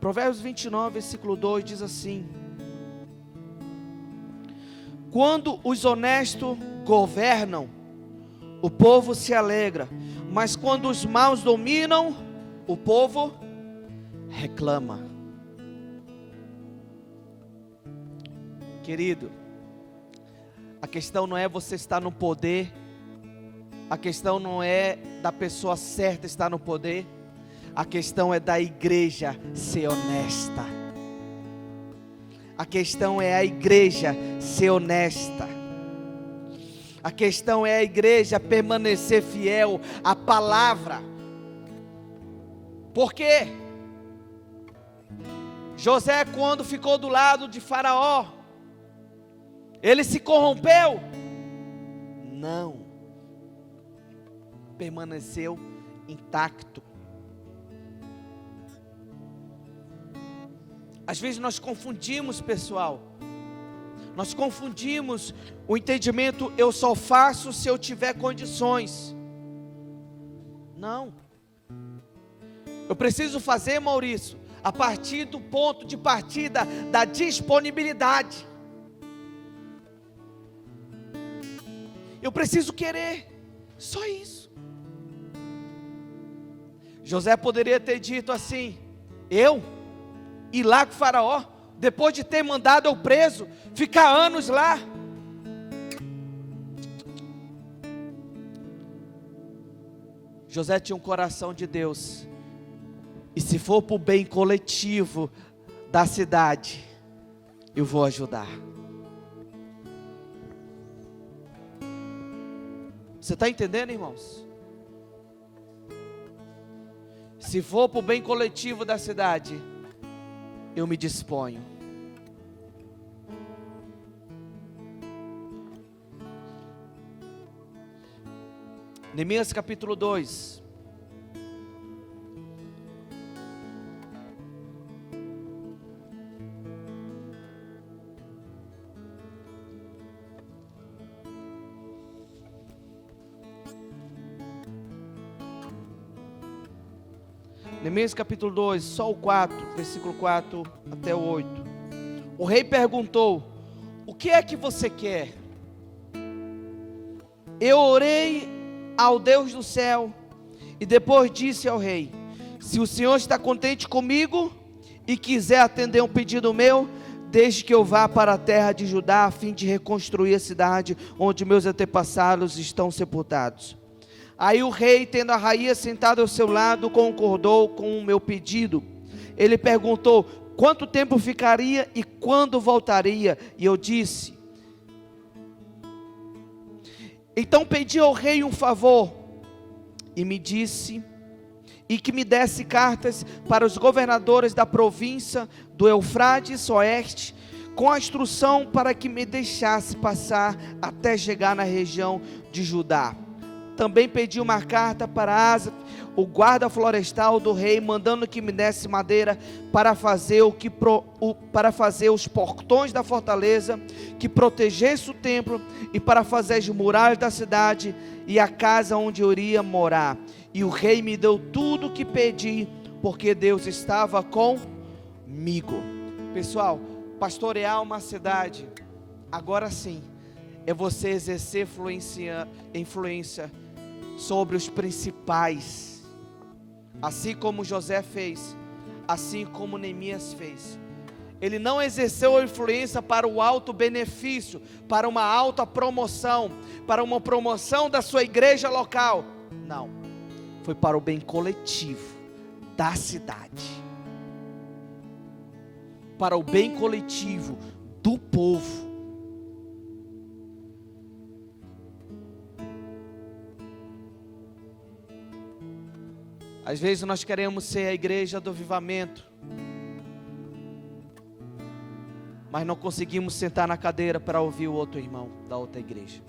Provérbios 29, versículo 2 diz assim: quando os honestos governam, o povo se alegra, mas quando os maus dominam, o povo reclama. Querido, a questão não é você estar no poder, a questão não é da pessoa certa estar no poder, a questão é da igreja ser honesta. A questão é a igreja ser honesta. A questão é a igreja permanecer fiel à palavra. Por quê? José, quando ficou do lado de Faraó, ele se corrompeu? Não. Permaneceu intacto. Às vezes nós confundimos, pessoal. Nós confundimos o entendimento: eu só faço se eu tiver condições. Não. Eu preciso fazer, Maurício, a partir do ponto de partida da disponibilidade. Eu preciso querer, só isso. José poderia ter dito assim: eu ir lá com o faraó, depois de ter mandado eu preso, ficar anos lá. José tinha um coração de Deus, e se for para o bem coletivo da cidade, eu vou ajudar. Você está entendendo, irmãos? Se for para o bem coletivo da cidade, eu me disponho. Neemias capítulo 2. Neemias capítulo 2, só o 4, versículo 4 até o 8. O rei perguntou: o que é que você quer? Eu orei ao Deus do céu, e depois disse ao rei: se o Senhor está contente comigo, e quiser atender um pedido meu, desde que eu vá para a terra de Judá, a fim de reconstruir a cidade, onde meus antepassados estão sepultados. Aí o rei, tendo a rainha sentada ao seu lado, concordou com o meu pedido. Ele perguntou: quanto tempo ficaria e quando voltaria? E eu disse: então pedi ao rei um favor, e me disse, e que me desse cartas para os governadores da província do Eufrates Oeste, com a instrução para que me deixasse passar até chegar na região de Judá. Também pedi uma carta para Asa, o guarda florestal do rei, mandando que me desse madeira para fazer para fazer os portões da fortaleza, que protegesse o templo, e para fazer as muralhas da cidade e a casa onde eu iria morar. E o rei me deu tudo o que pedi, porque Deus estava comigo. Pessoal, pastorear uma cidade, agora sim, é você exercer influência sobre os principais, assim como José fez, assim como Neemias fez. Ele não exerceu a influência para o alto benefício, para uma alta promoção, para uma promoção da sua igreja local. Não, foi para o bem coletivo da cidade, para o bem coletivo do povo. Às vezes nós queremos ser a igreja do avivamento, mas não conseguimos sentar na cadeira para ouvir o outro irmão da outra igreja.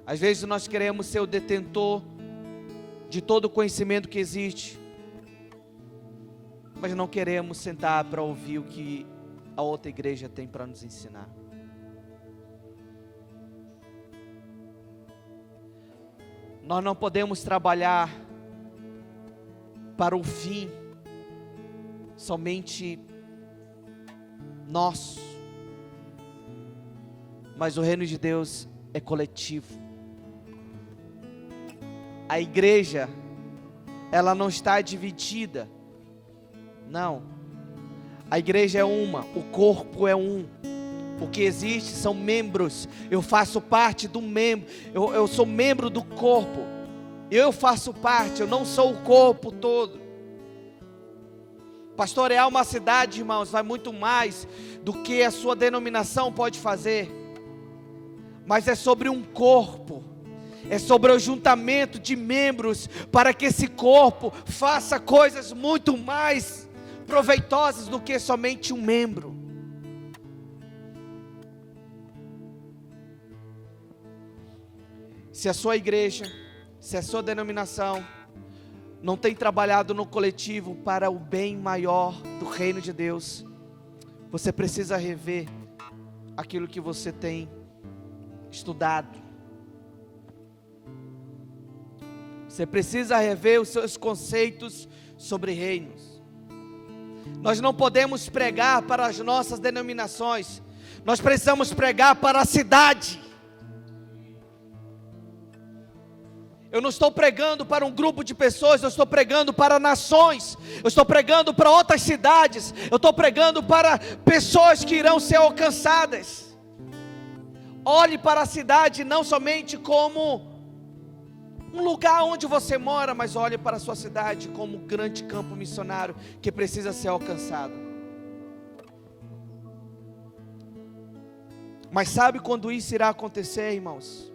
Às vezes nós queremos ser o detentor de todo o conhecimento que existe, mas não queremos sentar para ouvir o que a outra igreja tem para nos ensinar. Nós não podemos trabalhar para o fim somente nosso, mas o reino de Deus é coletivo. A igreja, ela não está dividida, não. A igreja é uma, o corpo é um. O que existe são membros. Eu faço parte do membro. Eu sou membro do corpo. Eu faço parte, eu não sou o corpo todo. Pastorear uma cidade, irmãos, vai muito mais do que a sua denominação pode fazer. Mas é sobre um corpo. É sobre o juntamento de membros, para que esse corpo faça coisas muito mais proveitosas do que somente um membro. Se a sua igreja, se a sua denominação não tem trabalhado no coletivo para o bem maior do reino de Deus, você precisa rever aquilo que você tem estudado. Você precisa rever os seus conceitos sobre reinos. Nós não podemos pregar para as nossas denominações. Nós precisamos pregar para a cidade. Eu não estou pregando para um grupo de pessoas, eu estou pregando para nações, eu estou pregando para outras cidades, eu estou pregando para pessoas que irão ser alcançadas. Olhe para a cidade não somente como um lugar onde você mora, mas olhe para a sua cidade como um grande campo missionário que precisa ser alcançado. Mas sabe quando isso irá acontecer, irmãos?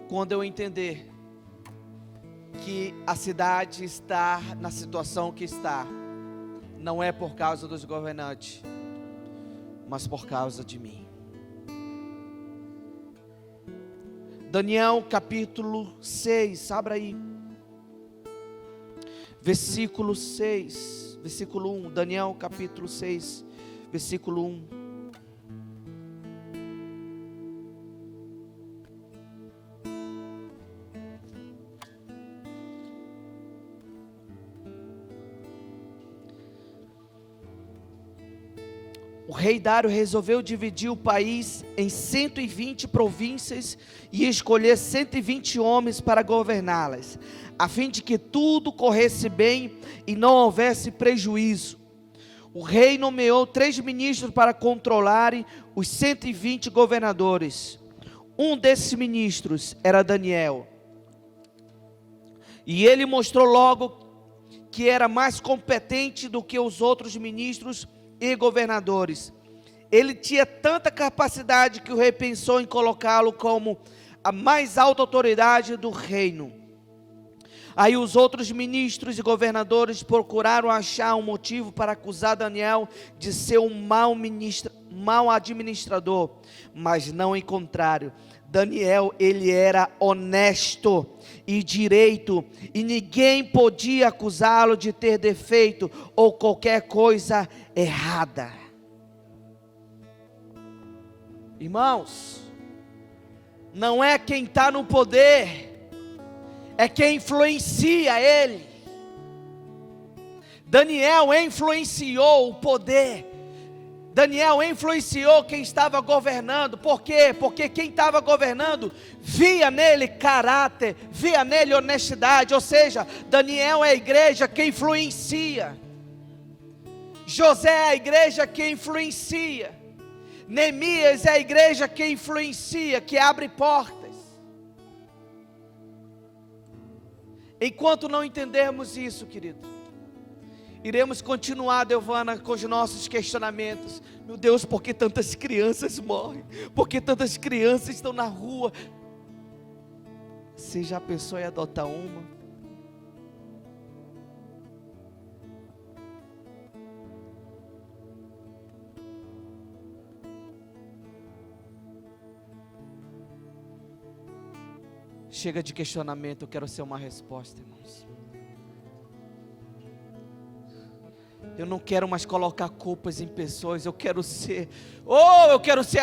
Quando eu entender que a cidade está na situação que está, não é por causa dos governantes, mas por causa de mim. Daniel capítulo 6, abra aí, versículo 6, versículo 1, Daniel capítulo 6, versículo 1. O rei Dário resolveu dividir o país em 120 províncias e escolher 120 homens para governá-las, a fim de que tudo corresse bem e não houvesse prejuízo. O rei nomeou 3 ministros para controlarem os 120 governadores. Um desses ministros era Daniel. E ele mostrou logo que era mais competente do que os outros ministros e governadores. Ele tinha tanta capacidade que o rei pensou em colocá-lo como a mais alta autoridade do reino. Aí os outros ministros e governadores procuraram achar um motivo para acusar Daniel de ser um mau administrador, mas não encontraram. Daniel, ele era honesto e direito, e ninguém podia acusá-lo de ter defeito ou qualquer coisa errada. Irmãos, não é quem está no poder, é quem influencia ele. Daniel influenciou o poder. Daniel influenciou quem estava governando. Por quê? Porque quem estava governando via nele caráter, via nele honestidade. Ou seja, Daniel é a igreja que influencia. José é a igreja que influencia. Neemias é a igreja que influencia, que abre portas. Enquanto não entendermos isso, querido, iremos continuar, Delvana, com os nossos questionamentos. Meu Deus, por que tantas crianças morrem? Por que tantas crianças estão na rua? Você já pensou em adotar uma? Chega de questionamento, eu quero ser uma resposta, irmãos. Eu não quero mais colocar culpas em pessoas, eu quero ser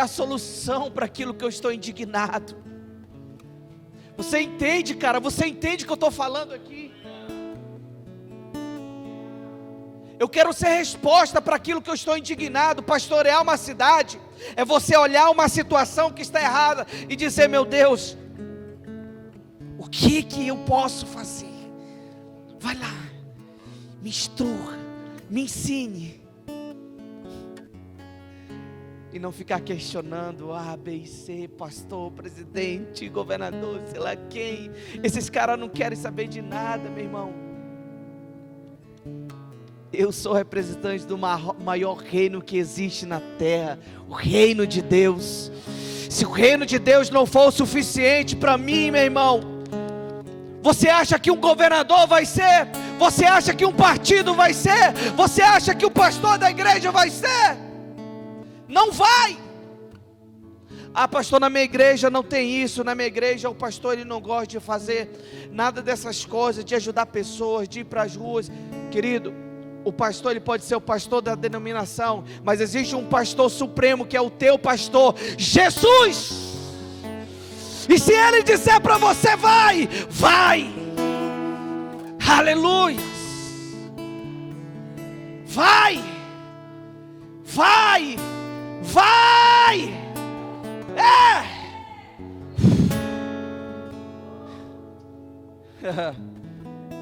a solução para aquilo que eu estou indignado. Você entende, cara? Você entende o que eu estou falando aqui? Eu quero ser resposta para aquilo que eu estou indignado. Pastorear uma cidade é você olhar uma situação que está errada e dizer: meu Deus, o que eu posso fazer? Vai lá, me instrua, me ensine. E não ficar questionando A, B e C, pastor, presidente, governador, sei lá quem. Esses caras não querem saber de nada, meu irmão. Eu sou representante do maior reino que existe na terra, o reino de Deus. Se o reino de Deus não for o suficiente para mim, meu irmão, você acha que um governador vai ser? Você acha que um partido vai ser? Você acha que o pastor da igreja vai ser? Não vai. Ah, pastor, na minha igreja não tem isso. Na minha igreja o pastor ele não gosta de fazer nada dessas coisas, de ajudar pessoas, de ir para as ruas. Querido, o pastor ele pode ser o pastor da denominação, mas existe um pastor supremo que é o teu pastor, Jesus. E se Ele disser para você, vai, vai. Aleluia. Vai, vai, vai.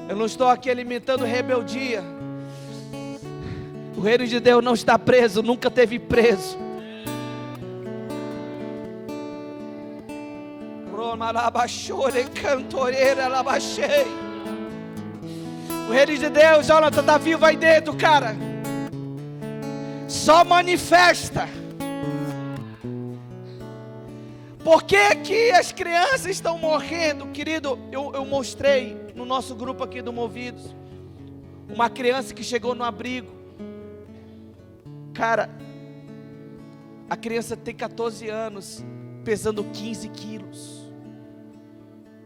Eu não estou aqui alimentando rebeldia. O reino de Deus não está preso, nunca teve preso. O reino de Deus, Jonathan, está vivo aí dentro, cara. Só manifesta. Por que que as crianças estão morrendo? Querido, eu mostrei no nosso grupo aqui do Movidos uma criança que chegou no abrigo. Cara, a criança tem 14 anos, pesando 15 quilos.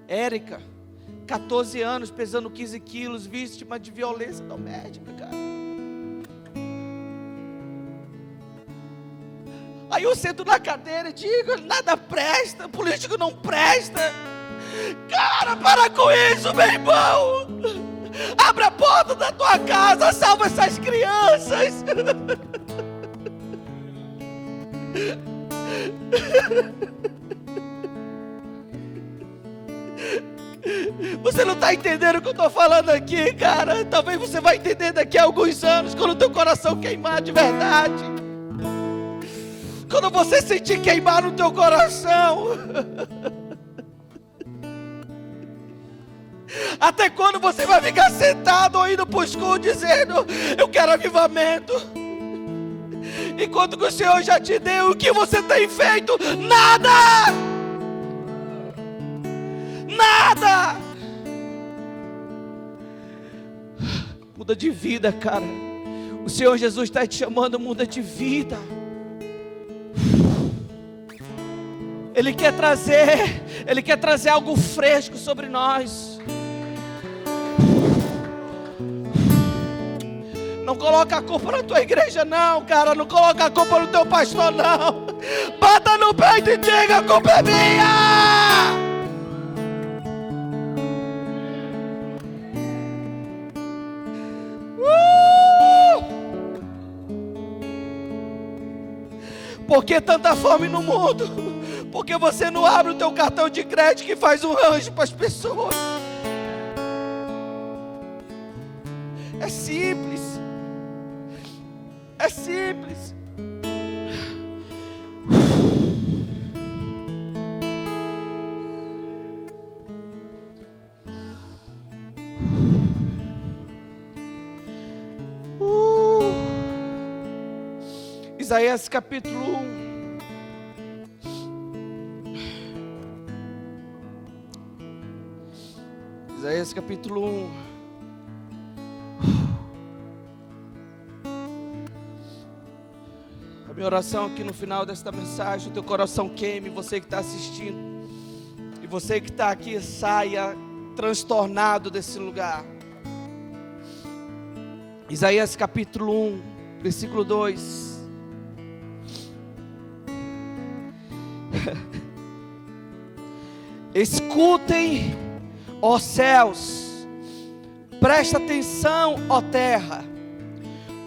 Érica, 14 anos, pesando 15 quilos, vítima de violência doméstica, cara. Aí eu sento na cadeira e digo, nada presta, político não presta. Cara, para com isso, meu irmão. Abre a porta da tua casa, salva essas crianças. Você não está entendendo o que eu estou falando aqui, cara. Talvez você vai entender daqui a alguns anos, quando o teu coração queimar de verdade. Quando você sentir queimar no teu coração. Até quando você vai ficar sentado ou indo para o escuro dizendo, eu quero avivamento. Enquanto que o Senhor já te deu, o que você tem feito? Nada! Nada! Muda de vida, cara. O Senhor Jesus está te chamando, muda de vida. Ele quer trazer algo fresco sobre nós. Não coloca a culpa na tua igreja não, cara. Não coloca a culpa no teu pastor não. Bata no peito e diga, a culpa é minha. Por que tanta fome no mundo? Porque você não abre o teu cartão de crédito e faz um rancho para as pessoas. É simples. É simples. Isaías capítulo 1. Isaías capítulo 1. A minha oração aqui no final desta mensagem, o teu coração queime, você que está assistindo, e você que está aqui saia transtornado desse lugar. Isaías capítulo 1, versículo 2. Escutem, ó céus, presta atenção, ó terra,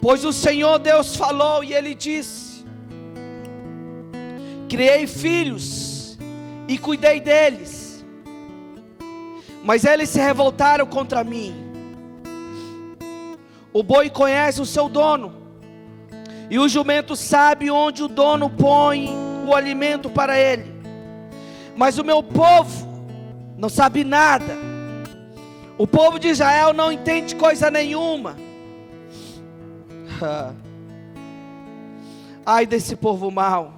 pois o Senhor Deus falou e Ele disse: criei filhos e cuidei deles, mas eles se revoltaram contra mim. O boi conhece o seu dono, e o jumento sabe onde o dono põe o alimento para ele, mas o meu povo não sabe nada. O povo de Israel não entende coisa nenhuma. Ai desse povo mau,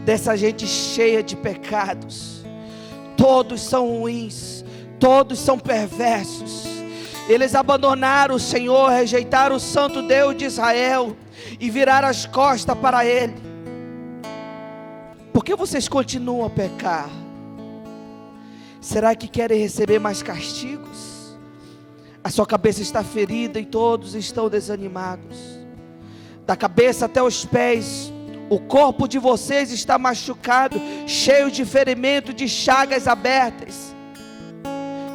dessa gente cheia de pecados. Todos são ruins, todos são perversos. Eles abandonaram o Senhor, rejeitaram o Santo Deus de Israel e viraram as costas para Ele. Por que vocês continuam a pecar? Será que querem receber mais castigos? A sua cabeça está ferida e todos estão desanimados. Da cabeça até os pés, O corpo de vocês está machucado, cheio de ferimento, de chagas abertas,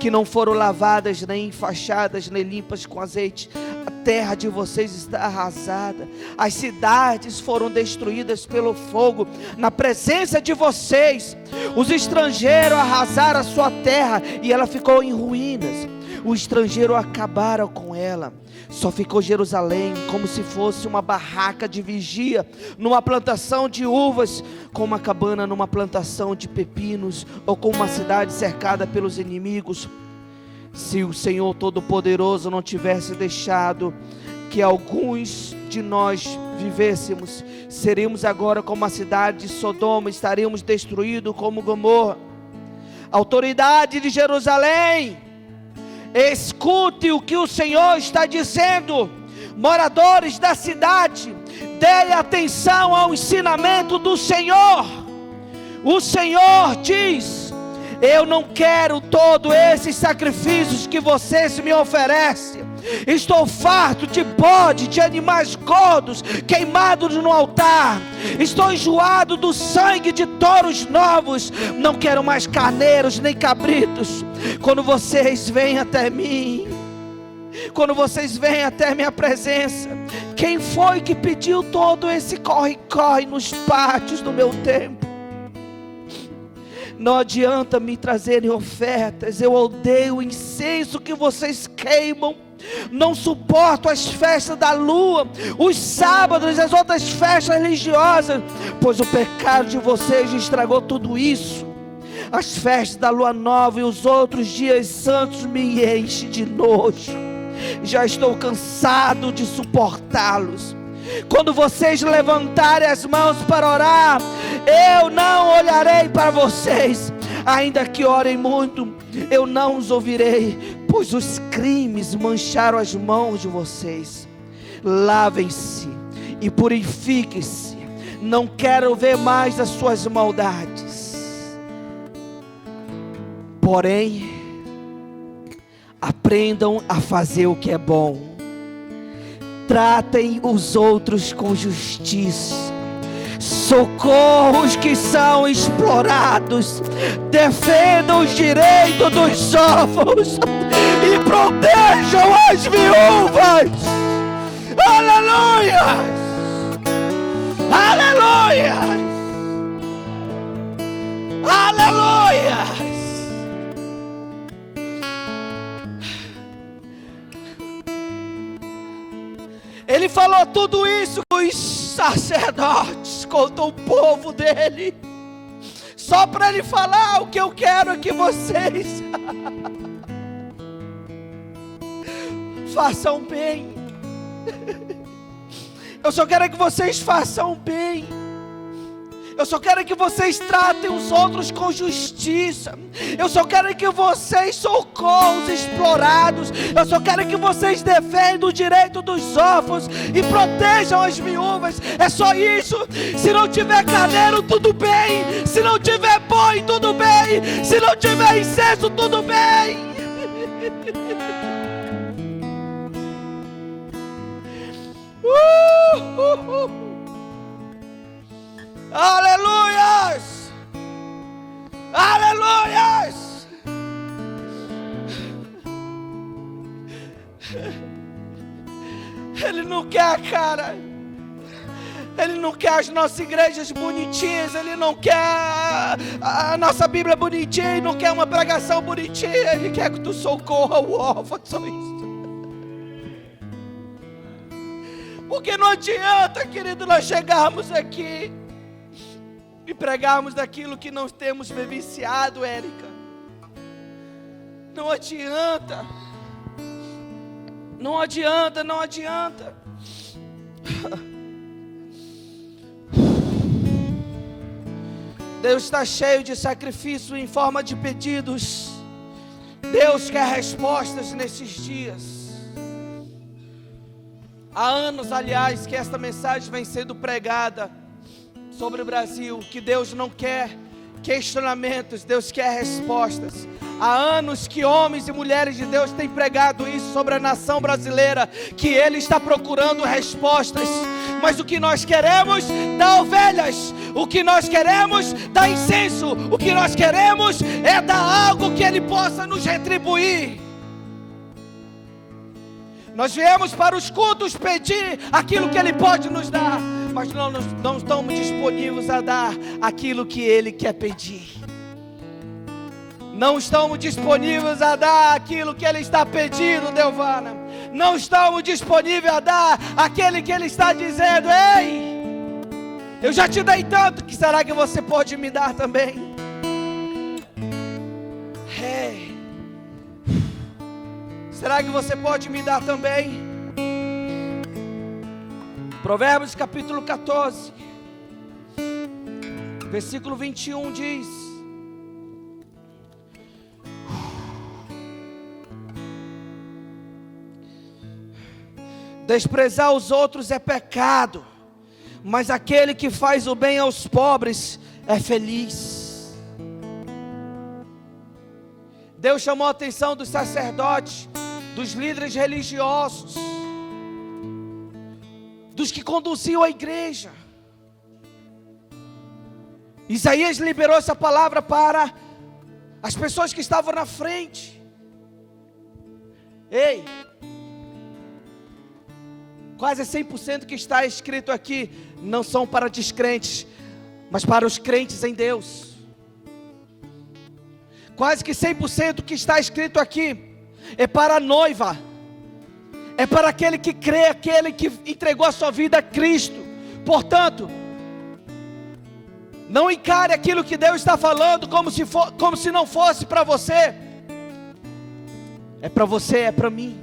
que não foram lavadas, nem enfaixadas, nem limpas com azeite. A terra de vocês está arrasada, as cidades foram destruídas pelo fogo, na presença de vocês. Os estrangeiros arrasaram a sua terra, e ela ficou em ruínas. Os estrangeiros acabaram com ela. Só ficou Jerusalém, como se fosse uma barraca de vigia, numa plantação de uvas, com uma cabana numa plantação de pepinos, ou com uma cidade cercada pelos inimigos. Se o Senhor Todo-Poderoso não tivesse deixado que alguns de nós vivêssemos, seríamos agora como a cidade de Sodoma, estaríamos destruídos como Gomorra. Autoridade de Jerusalém, escute o que o Senhor está dizendo. Moradores da cidade, dêem atenção ao ensinamento do Senhor. O Senhor diz: eu não quero todos esses sacrifícios que vocês me oferecem. Estou farto de bode, de animais gordos queimados no altar. Estou enjoado do sangue de touros novos. Não quero mais carneiros nem cabritos. Quando vocês vêm até mim, quando vocês vêm até minha presença, quem foi que pediu todo esse corre-corre nos pátios do meu templo? Não adianta me trazerem ofertas. Eu odeio o incenso que vocês queimam. Não suporto as festas da lua, os sábados e as outras festas religiosas, pois o pecado de vocês estragou tudo isso. As festas da lua nova e os outros dias santos me enchem de nojo. Já estou cansado de suportá-los. Quando vocês levantarem as mãos para orar, eu não olharei para vocês. Ainda que orem muito, eu não os ouvirei, pois os crimes mancharam as mãos de vocês. Lavem-se e purifiquem-se. Não quero ver mais as suas maldades. Porém, aprendam a fazer o que é bom. Tratem os outros com justiça. Socorram os que são explorados. Defendam os direitos dos órfãos e protejam as viúvas. Aleluia! Aleluia! Aleluia! Ele falou tudo isso com os sacerdotes, contra o povo dele, só para ele falar: o que eu quero é que vocês façam bem. Eu só quero que vocês façam bem. Eu só quero que vocês tratem os outros com justiça. Eu só quero que vocês socorram os explorados. Eu só quero que vocês defendam o direito dos órfãos e protejam as viúvas. É só isso. Se não tiver carneiro, tudo bem. Se não tiver boi, tudo bem. Se não tiver incenso, tudo bem. Aleluias! Aleluias! Ele não quer, cara. Ele não quer as nossas igrejas bonitinhas. Ele não quer a nossa Bíblia bonitinha. Ele não quer uma pregação bonitinha. Ele quer que tu socorra o órfão. Só isso. Porque não adianta, querido, nós chegarmos aqui e pregarmos daquilo que não temos vivenciado, Érica. Não adianta. Não adianta, não adianta. Deus está cheio de sacrifício em forma de pedidos. Deus quer respostas nesses dias. Há anos, aliás, que esta mensagem vem sendo pregada sobre o Brasil, que Deus não quer questionamentos, Deus quer respostas. Há anos que homens e mulheres de Deus têm pregado isso sobre a nação brasileira, que Ele está procurando respostas. Mas o que nós queremos dá ovelhas, o que nós queremos dá incenso, o que nós queremos é dar algo que Ele possa nos retribuir. Nós viemos para os cultos pedir aquilo que Ele pode nos dar, mas não estamos disponíveis a dar aquilo que Ele quer pedir. Não estamos disponíveis a dar aquilo que Ele está pedindo, Delvana. Não estamos disponíveis a dar aquele que Ele está dizendo: ei, eu já te dei tanto, que será que você pode me dar também? Ei, será que você pode me dar também? Provérbios capítulo 14, versículo 21 diz: desprezar os outros é pecado, mas aquele que faz o bem aos pobres é feliz. Deus chamou a atenção dos sacerdotes, dos líderes religiosos, dos que conduziam a igreja. Isaías liberou essa palavra para as pessoas que estavam na frente. Ei, quase 100% que está escrito aqui não são para descrentes, mas para os crentes em Deus. Quase que 100% que está escrito aqui é para a noiva, é para aquele que crê, aquele que entregou a sua vida a Cristo. Portanto, não encare aquilo que Deus está falando como se não fosse para você. É para você, é para mim.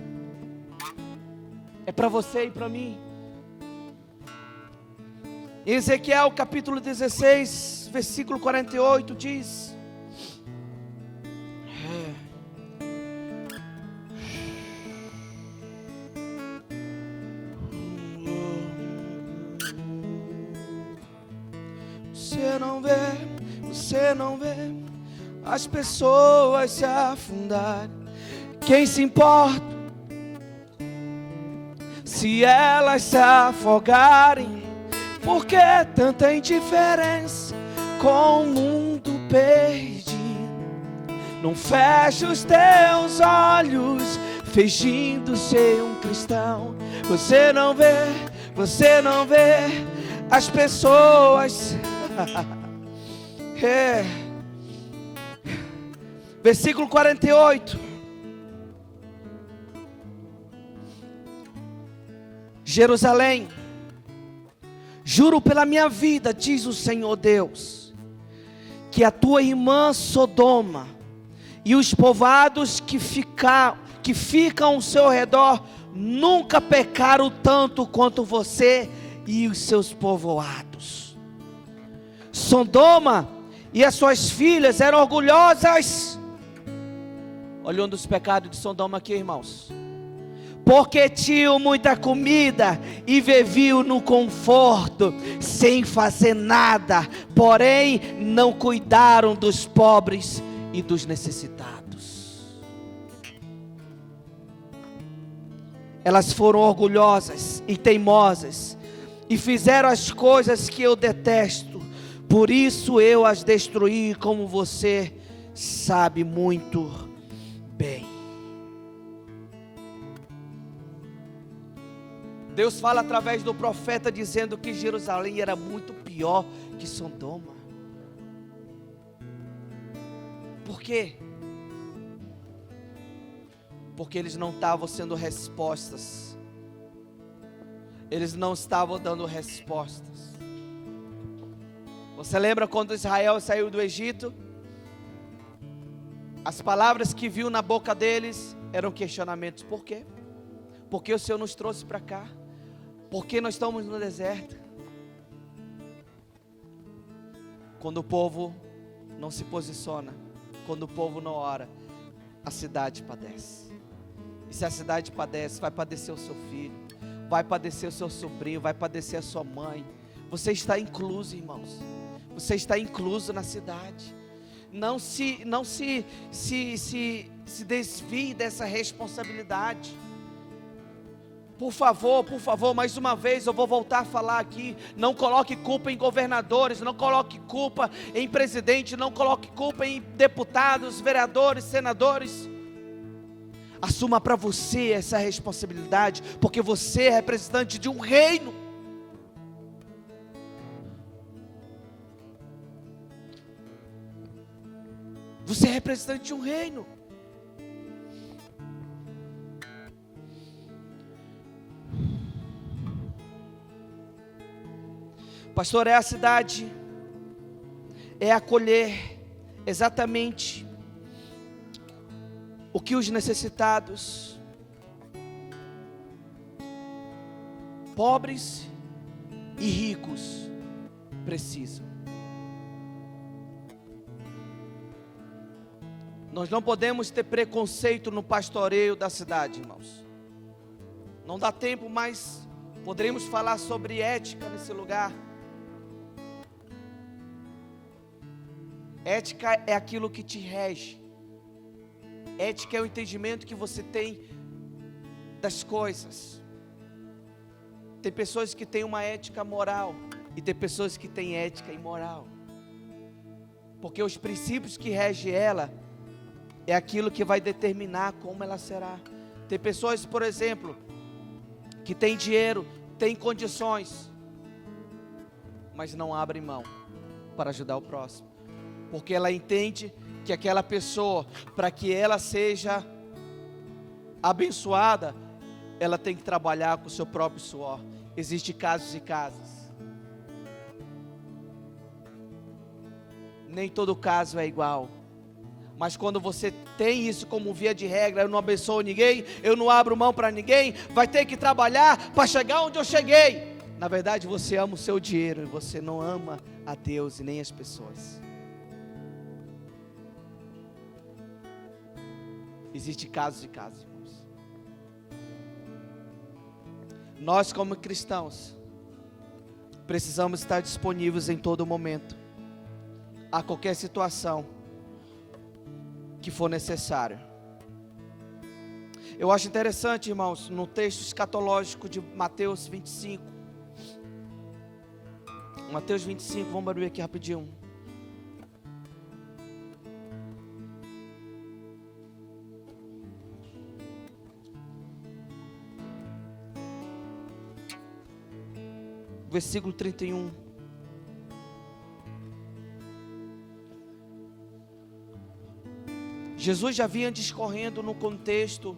É para você e para mim. Em Ezequiel capítulo 16, versículo 48 diz: você não vê as pessoas se afundarem. Quem se importa se elas se afogarem? Por que tanta indiferença com o mundo perdido? Não feche os teus olhos fingindo ser um cristão. Você não vê as pessoas. Versículo 48. Jerusalém, juro pela minha vida, diz o Senhor Deus, que a tua irmã Sodoma e os povoados que ficam ao seu redor nunca pecaram tanto quanto você e os seus povoados. Sodoma e as suas filhas eram orgulhosas. Olha um dos pecados de Sodoma aqui, irmãos. Porque tinham muita comida e viviam no conforto, sem fazer nada, porém não cuidaram dos pobres e dos necessitados. Elas foram orgulhosas e teimosas e fizeram as coisas que eu detesto. Por isso eu as destruí, como você sabe muito bem. Deus fala através do profeta dizendo que Jerusalém era muito pior que Sodoma. Por quê? Porque eles não estavam sendo respostas. Eles não estavam dando respostas. Você lembra quando Israel saiu do Egito? As palavras que viu na boca deles eram questionamentos. Por quê? Por que o Senhor nos trouxe para cá? Por que nós estamos no deserto? Quando o povo não se posiciona, quando o povo não ora, a cidade padece. E se a cidade padece, vai padecer o seu filho, vai padecer o seu sobrinho, vai padecer a sua mãe. Você está incluso, irmãos. Você está incluso na cidade. se desvie dessa responsabilidade. Por favor, mais uma vez eu vou voltar a falar aqui. Não coloque culpa em governadores, não coloque culpa em presidente, não coloque culpa em deputados, vereadores, senadores. Assuma para você essa responsabilidade, porque você é representante de um reino. Você é representante de um reino. Pastor, é a cidade, é acolher exatamente o que os necessitados, pobres e ricos precisam. Nós não podemos ter preconceito no pastoreio da cidade, irmãos. Não dá tempo, mas poderemos falar sobre ética nesse lugar. Ética é aquilo que te rege. Ética é o entendimento que você tem das coisas. Tem pessoas que têm uma ética moral e tem pessoas que têm ética imoral. Porque os princípios que regem ela é aquilo que vai determinar como ela será. Tem pessoas, por exemplo, que têm dinheiro, têm condições, mas não abrem mão para ajudar o próximo. Porque ela entende que aquela pessoa, para que ela seja abençoada, ela tem que trabalhar com o seu próprio suor. Existem casos e casos. Nem todo caso é igual. Mas quando você tem isso como via de regra, eu não abençoo ninguém, eu não abro mão para ninguém, vai ter que trabalhar para chegar onde eu cheguei. Na verdade, você ama o seu dinheiro e você não ama a Deus e nem as pessoas. Existem casos e casos, irmãos. Nós, como cristãos, precisamos estar disponíveis em todo momento, a qualquer situação que for necessário. Eu acho interessante, irmãos, no texto escatológico de Mateus 25. Mateus 25, vamos abrir aqui rapidinho. Versículo 31. Jesus já vinha discorrendo no contexto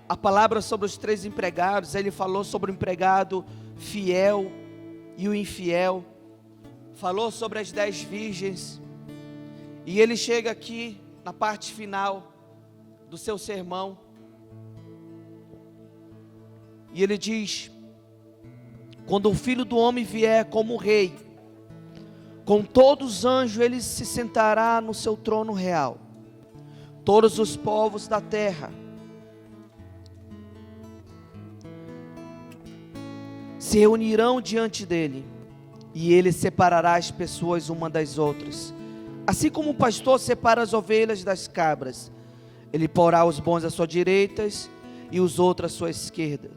a palavra sobre os 3 empregados. Ele falou sobre o empregado fiel e o infiel, falou sobre as 10 virgens, e ele chega aqui na parte final do seu sermão, e ele diz: quando o Filho do Homem vier como rei, com todos os anjos, ele se sentará no seu trono real. Todos os povos da terra se reunirão diante dele, e ele separará as pessoas uma das outras. Assim como o pastor separa as ovelhas das cabras, ele porá os bons à sua direita e os outros à sua esquerda.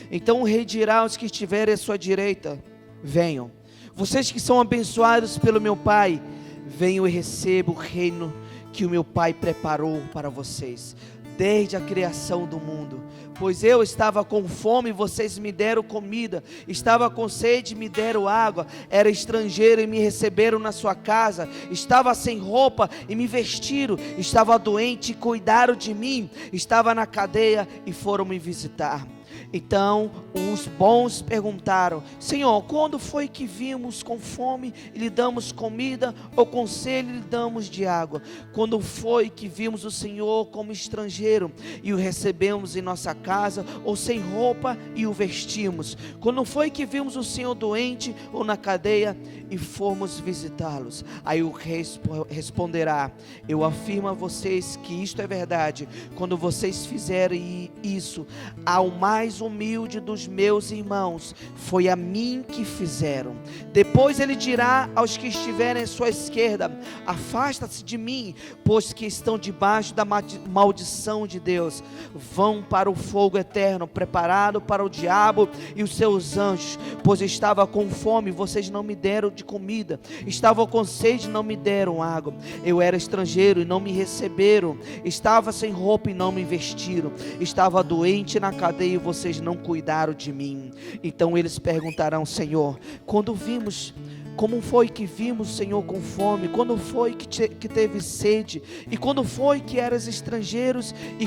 Então o rei dirá aos que estiverem à sua direita: venham, vocês que são abençoados pelo meu Pai, venham e recebam o reino que o meu Pai preparou para vocês, desde a criação do mundo. Pois eu estava com fome e vocês me deram comida, estava com sede e me deram água, era estrangeiro e me receberam na sua casa, estava sem roupa e me vestiram, estava doente e cuidaram de mim, estava na cadeia e foram me visitar. Então os bons perguntaram: Senhor, quando foi que vimos com fome e lhe damos comida, ou com sede e lhe damos de água? Quando foi que vimos o Senhor como estrangeiro e o recebemos em nossa casa, ou sem roupa e o vestimos? Quando foi que vimos o Senhor doente ou na cadeia e fomos visitá-los? Aí o rei responderá: eu afirmo a vocês que isto é verdade, quando vocês fizerem isso ao mais humilde dos meus irmãos, foi a mim que fizeram. Depois ele dirá aos que estiverem à sua esquerda: afasta-se de mim, pois que estão debaixo da maldição de Deus. Vão para o fogo eterno, preparado para o diabo e os seus anjos. Pois estava com fome, vocês não me deram de comida. Estava com sede, não me deram água. Eu era estrangeiro e não me receberam. Estava sem roupa e não me vestiram. Estava doente na cadeia e vocês não cuidaram de mim. Então eles perguntarão: Senhor, quando vimos, como foi que vimos o Senhor com fome? Quando foi que teve sede? E quando foi que eras estrangeiros? E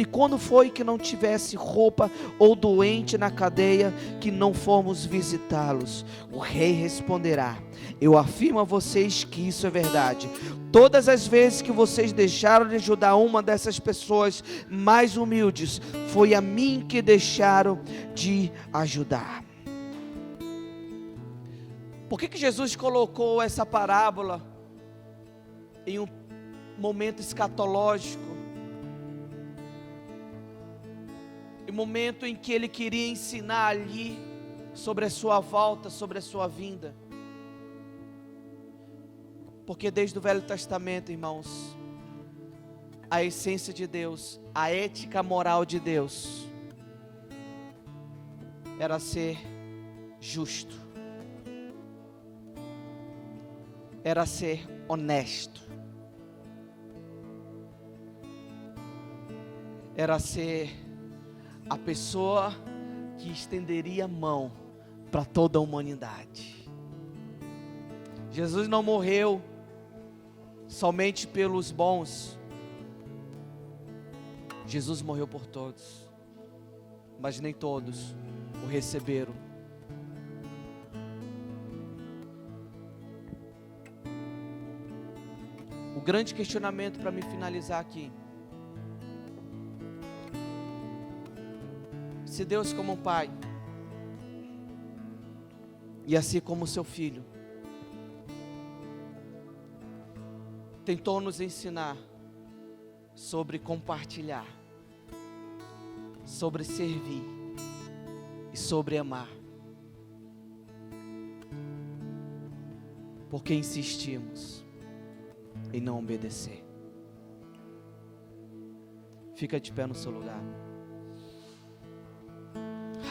quando foi que não tivesse roupa, ou doente na cadeia, que não fomos visitá-los? O rei responderá: eu afirmo a vocês que isso é verdade. Todas as vezes que vocês deixaram de ajudar uma dessas pessoas mais humildes, foi a mim que deixaram de ajudar. Por que Jesus colocou essa parábola em um momento escatológico? Em um momento em que ele queria ensinar ali sobre a sua volta, sobre a sua vinda. Porque desde o Velho Testamento, irmãos, a essência de Deus, a ética moral de Deus, era ser justo, era ser honesto, era ser a pessoa que estenderia a mão para toda a humanidade. Jesus não morreu somente pelos bons. Jesus morreu por todos, mas nem todos o receberam. O grande questionamento para me finalizar aqui: se Deus, como um pai, e assim como o seu filho, tentou nos ensinar sobre compartilhar, sobre servir e sobre amar, por que insistimos em não obedecer? Fica de pé no seu lugar.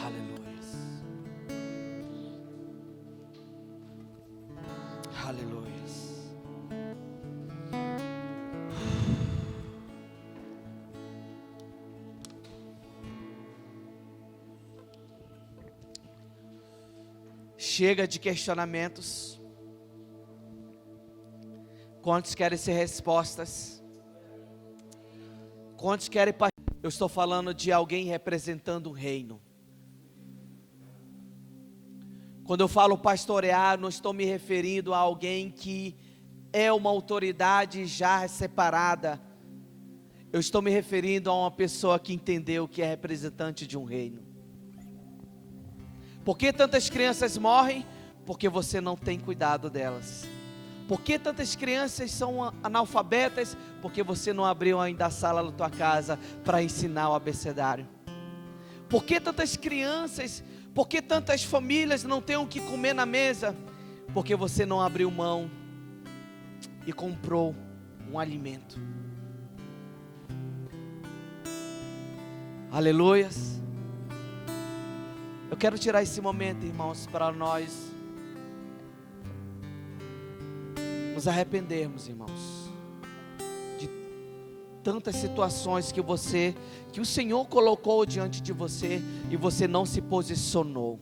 Aleluia. Aleluia. Chega de questionamentos. Quantos querem ser respostas? Quantos querem? Eu estou falando de alguém representando o reino. Quando eu falo pastorear, não estou me referindo a alguém que é uma autoridade já separada. Eu estou me referindo a uma pessoa que entendeu que é representante de um reino. Por que tantas crianças morrem? Porque você não tem cuidado delas. Por que tantas crianças são analfabetas? Porque você não abriu ainda a sala da tua casa para ensinar o abecedário. Por que tantas crianças, por que tantas famílias não têm o que comer na mesa? Porque você não abriu mão e comprou um alimento. Aleluias. Eu quero tirar esse momento, irmãos, para nós nos arrependermos, irmãos, de tantas situações que o Senhor colocou diante de você e você não se posicionou.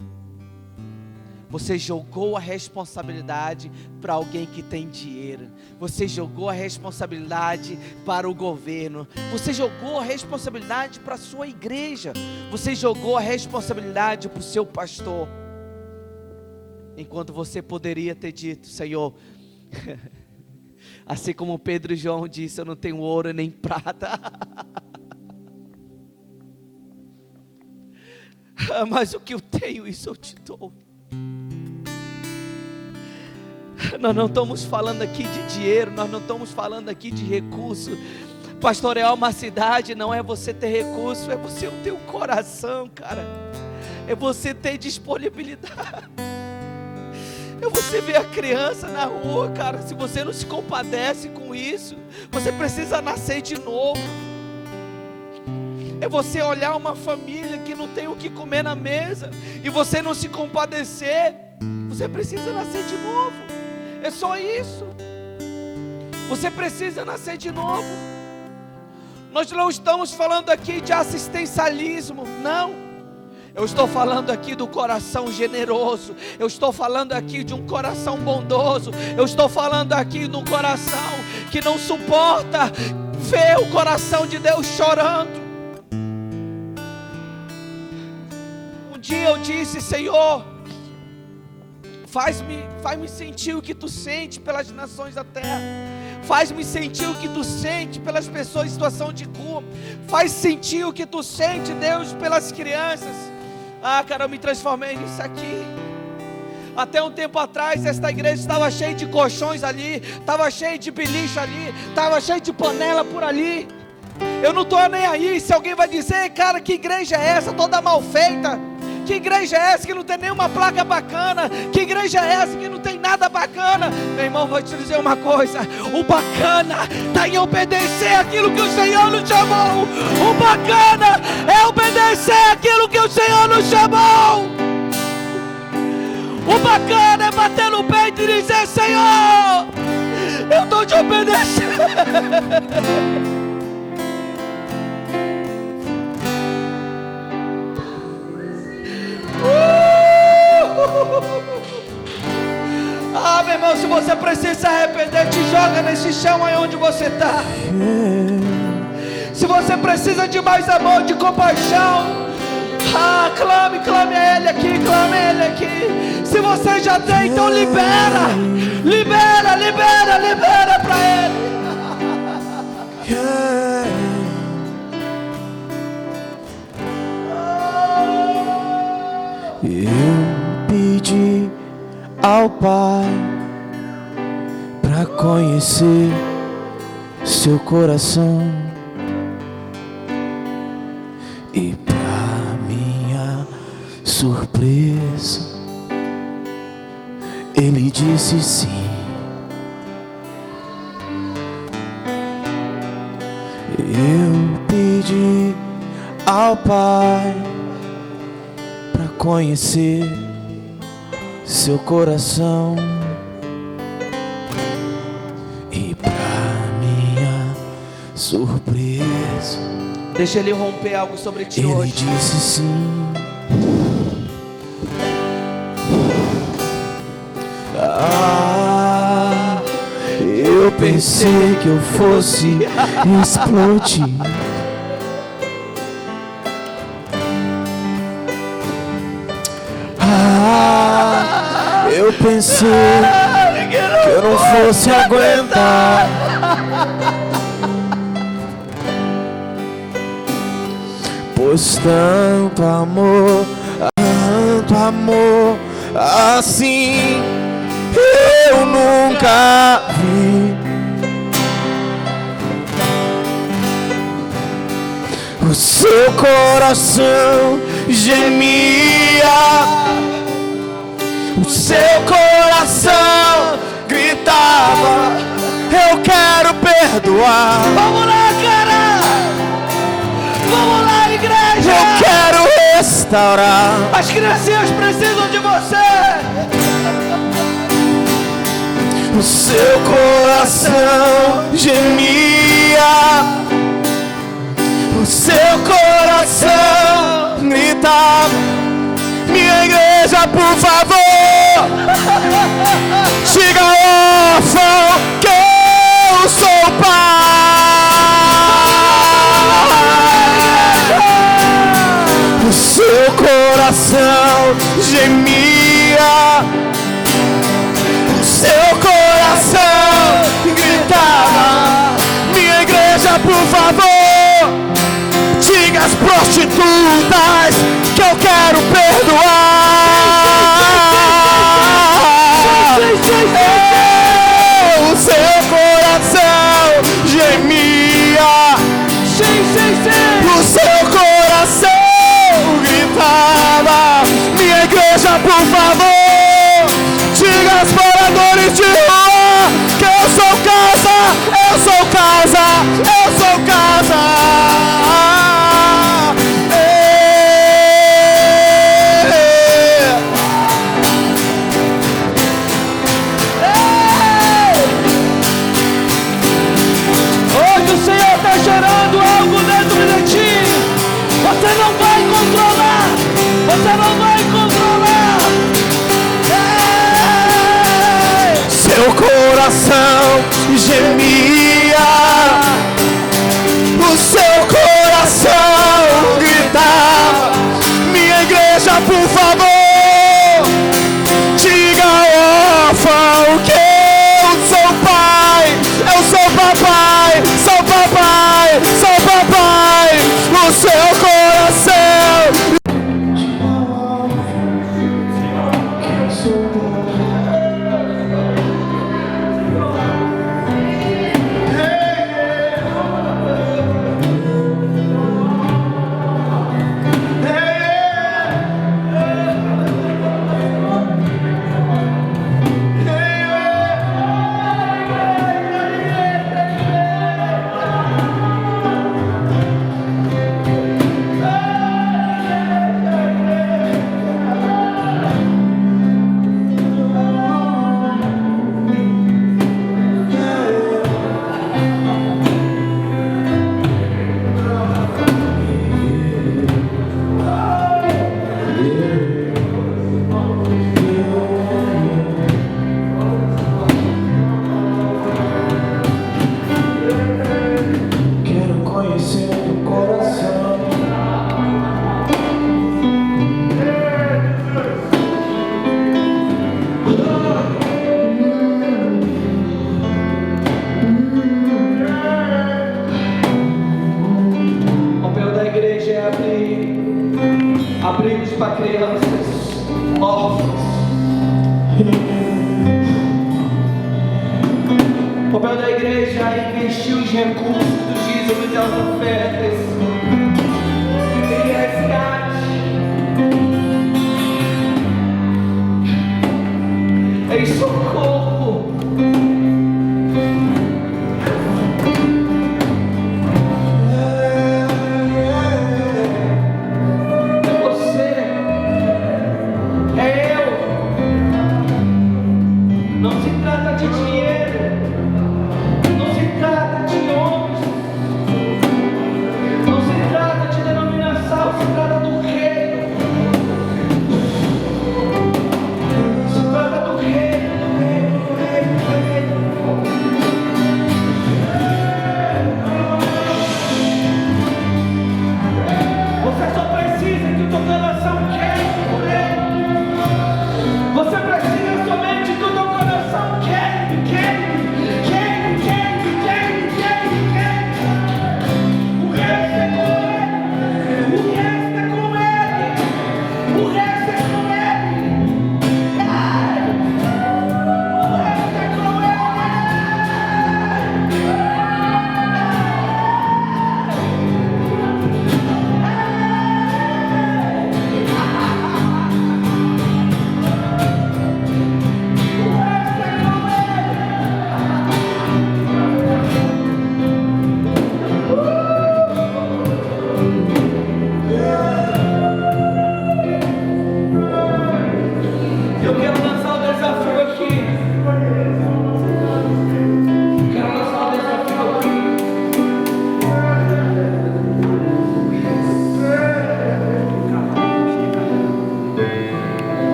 Você jogou a responsabilidade para alguém que tem dinheiro. Você jogou a responsabilidade para o governo. Você jogou a responsabilidade para a sua igreja. Você jogou a responsabilidade para o seu pastor. Enquanto você poderia ter dito: Senhor, assim como Pedro e João disse, eu não tenho ouro nem prata, mas o que eu tenho, isso eu te dou. Nós não estamos falando aqui de dinheiro, nós não estamos falando aqui de recurso, Pastorear uma cidade não é você ter recurso, é você ter um coração, cara. É você ter disponibilidade. É você ver a criança na rua, cara. Se você não se compadece com isso, você precisa nascer de novo. É você olhar uma família que não tem o que comer na mesa e você não se compadecer. Você precisa nascer de novo. É só isso. Você precisa nascer de novo. Nós não estamos falando aqui de assistencialismo, não. Eu estou falando aqui do coração generoso. Eu estou falando aqui de um coração bondoso. Eu estou falando aqui de um coração que não suporta ver o coração de Deus chorando. Um dia eu disse: Senhor, faz-me sentir o que tu sente pelas nações da terra. Faz-me sentir o que tu sente pelas pessoas em situação de rua. Faz sentir o que tu sente, Deus, pelas crianças. Ah, cara, eu me transformei nisso aqui. Até um tempo atrás, esta igreja estava cheia de colchões ali, estava cheia de beliche ali, estava cheia de panela por ali. Eu não estou nem aí se alguém vai dizer: cara, que igreja é essa, toda mal feita? Que igreja é essa que não tem nenhuma placa bacana? Que igreja é essa que não tem nada bacana? Meu irmão, vou te dizer uma coisa: o bacana está em obedecer aquilo que o Senhor nos chamou. O bacana é obedecer aquilo que o Senhor nos chamou. O bacana é bater no peito e dizer: Senhor, eu estou te obedecendo. Ah, meu irmão, se você precisa se arrepender, te joga nesse chão aí onde você está. Se você precisa de mais amor, de compaixão, clame a Ele aqui, clame a Ele aqui. Se você já tem, então libera para Ele. Eu pedi ao Pai para conhecer seu coração, e para minha surpresa Ele disse sim. Eu pedi ao Pai para conhecer seu coração, e pra minha surpresa, deixa Ele romper algo sobre ti Ele hoje. disse sim. Eu pensei que eu fosse explodir. Eu pensei que eu não fosse aguentar. Pois tanto amor assim eu nunca vi. O seu coração gemia, o seu coração gritava: eu quero perdoar. Vamos lá, cara! Vamos lá, igreja! Eu quero restaurar. As criancinhas precisam de você! O seu coração gemia, o seu coração gritava: minha igreja, por favor, diga ao órfão que eu sou pai. O seu coração gemia, o seu coração gritava: minha igreja, por favor, diga às prostitutas que eu quero perdoar. O seu coração gemia, moradores de rua, que eu sou casa, eu sou casa, eu sou casa. Hoje o Senhor está gerando algo dentro de ti. Você não vai controlar. Você não vai controlar. Seu coração gemia, o seu coração gritava. Minha igreja, por favor, diga ao órfão que eu sou pai, eu sou papai, sou papai, sou papai. O seu coração. Abrigos para crianças órfãs. O papel da igreja é investir os recursos do dízimo e das ofertas em resgate, em socorro. Se trata do reino.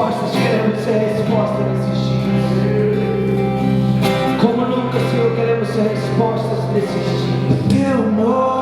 respostas, queremos ser respostas nesses dias. Como nunca, Senhor, queremos ser respostas nesses dias. Teu nome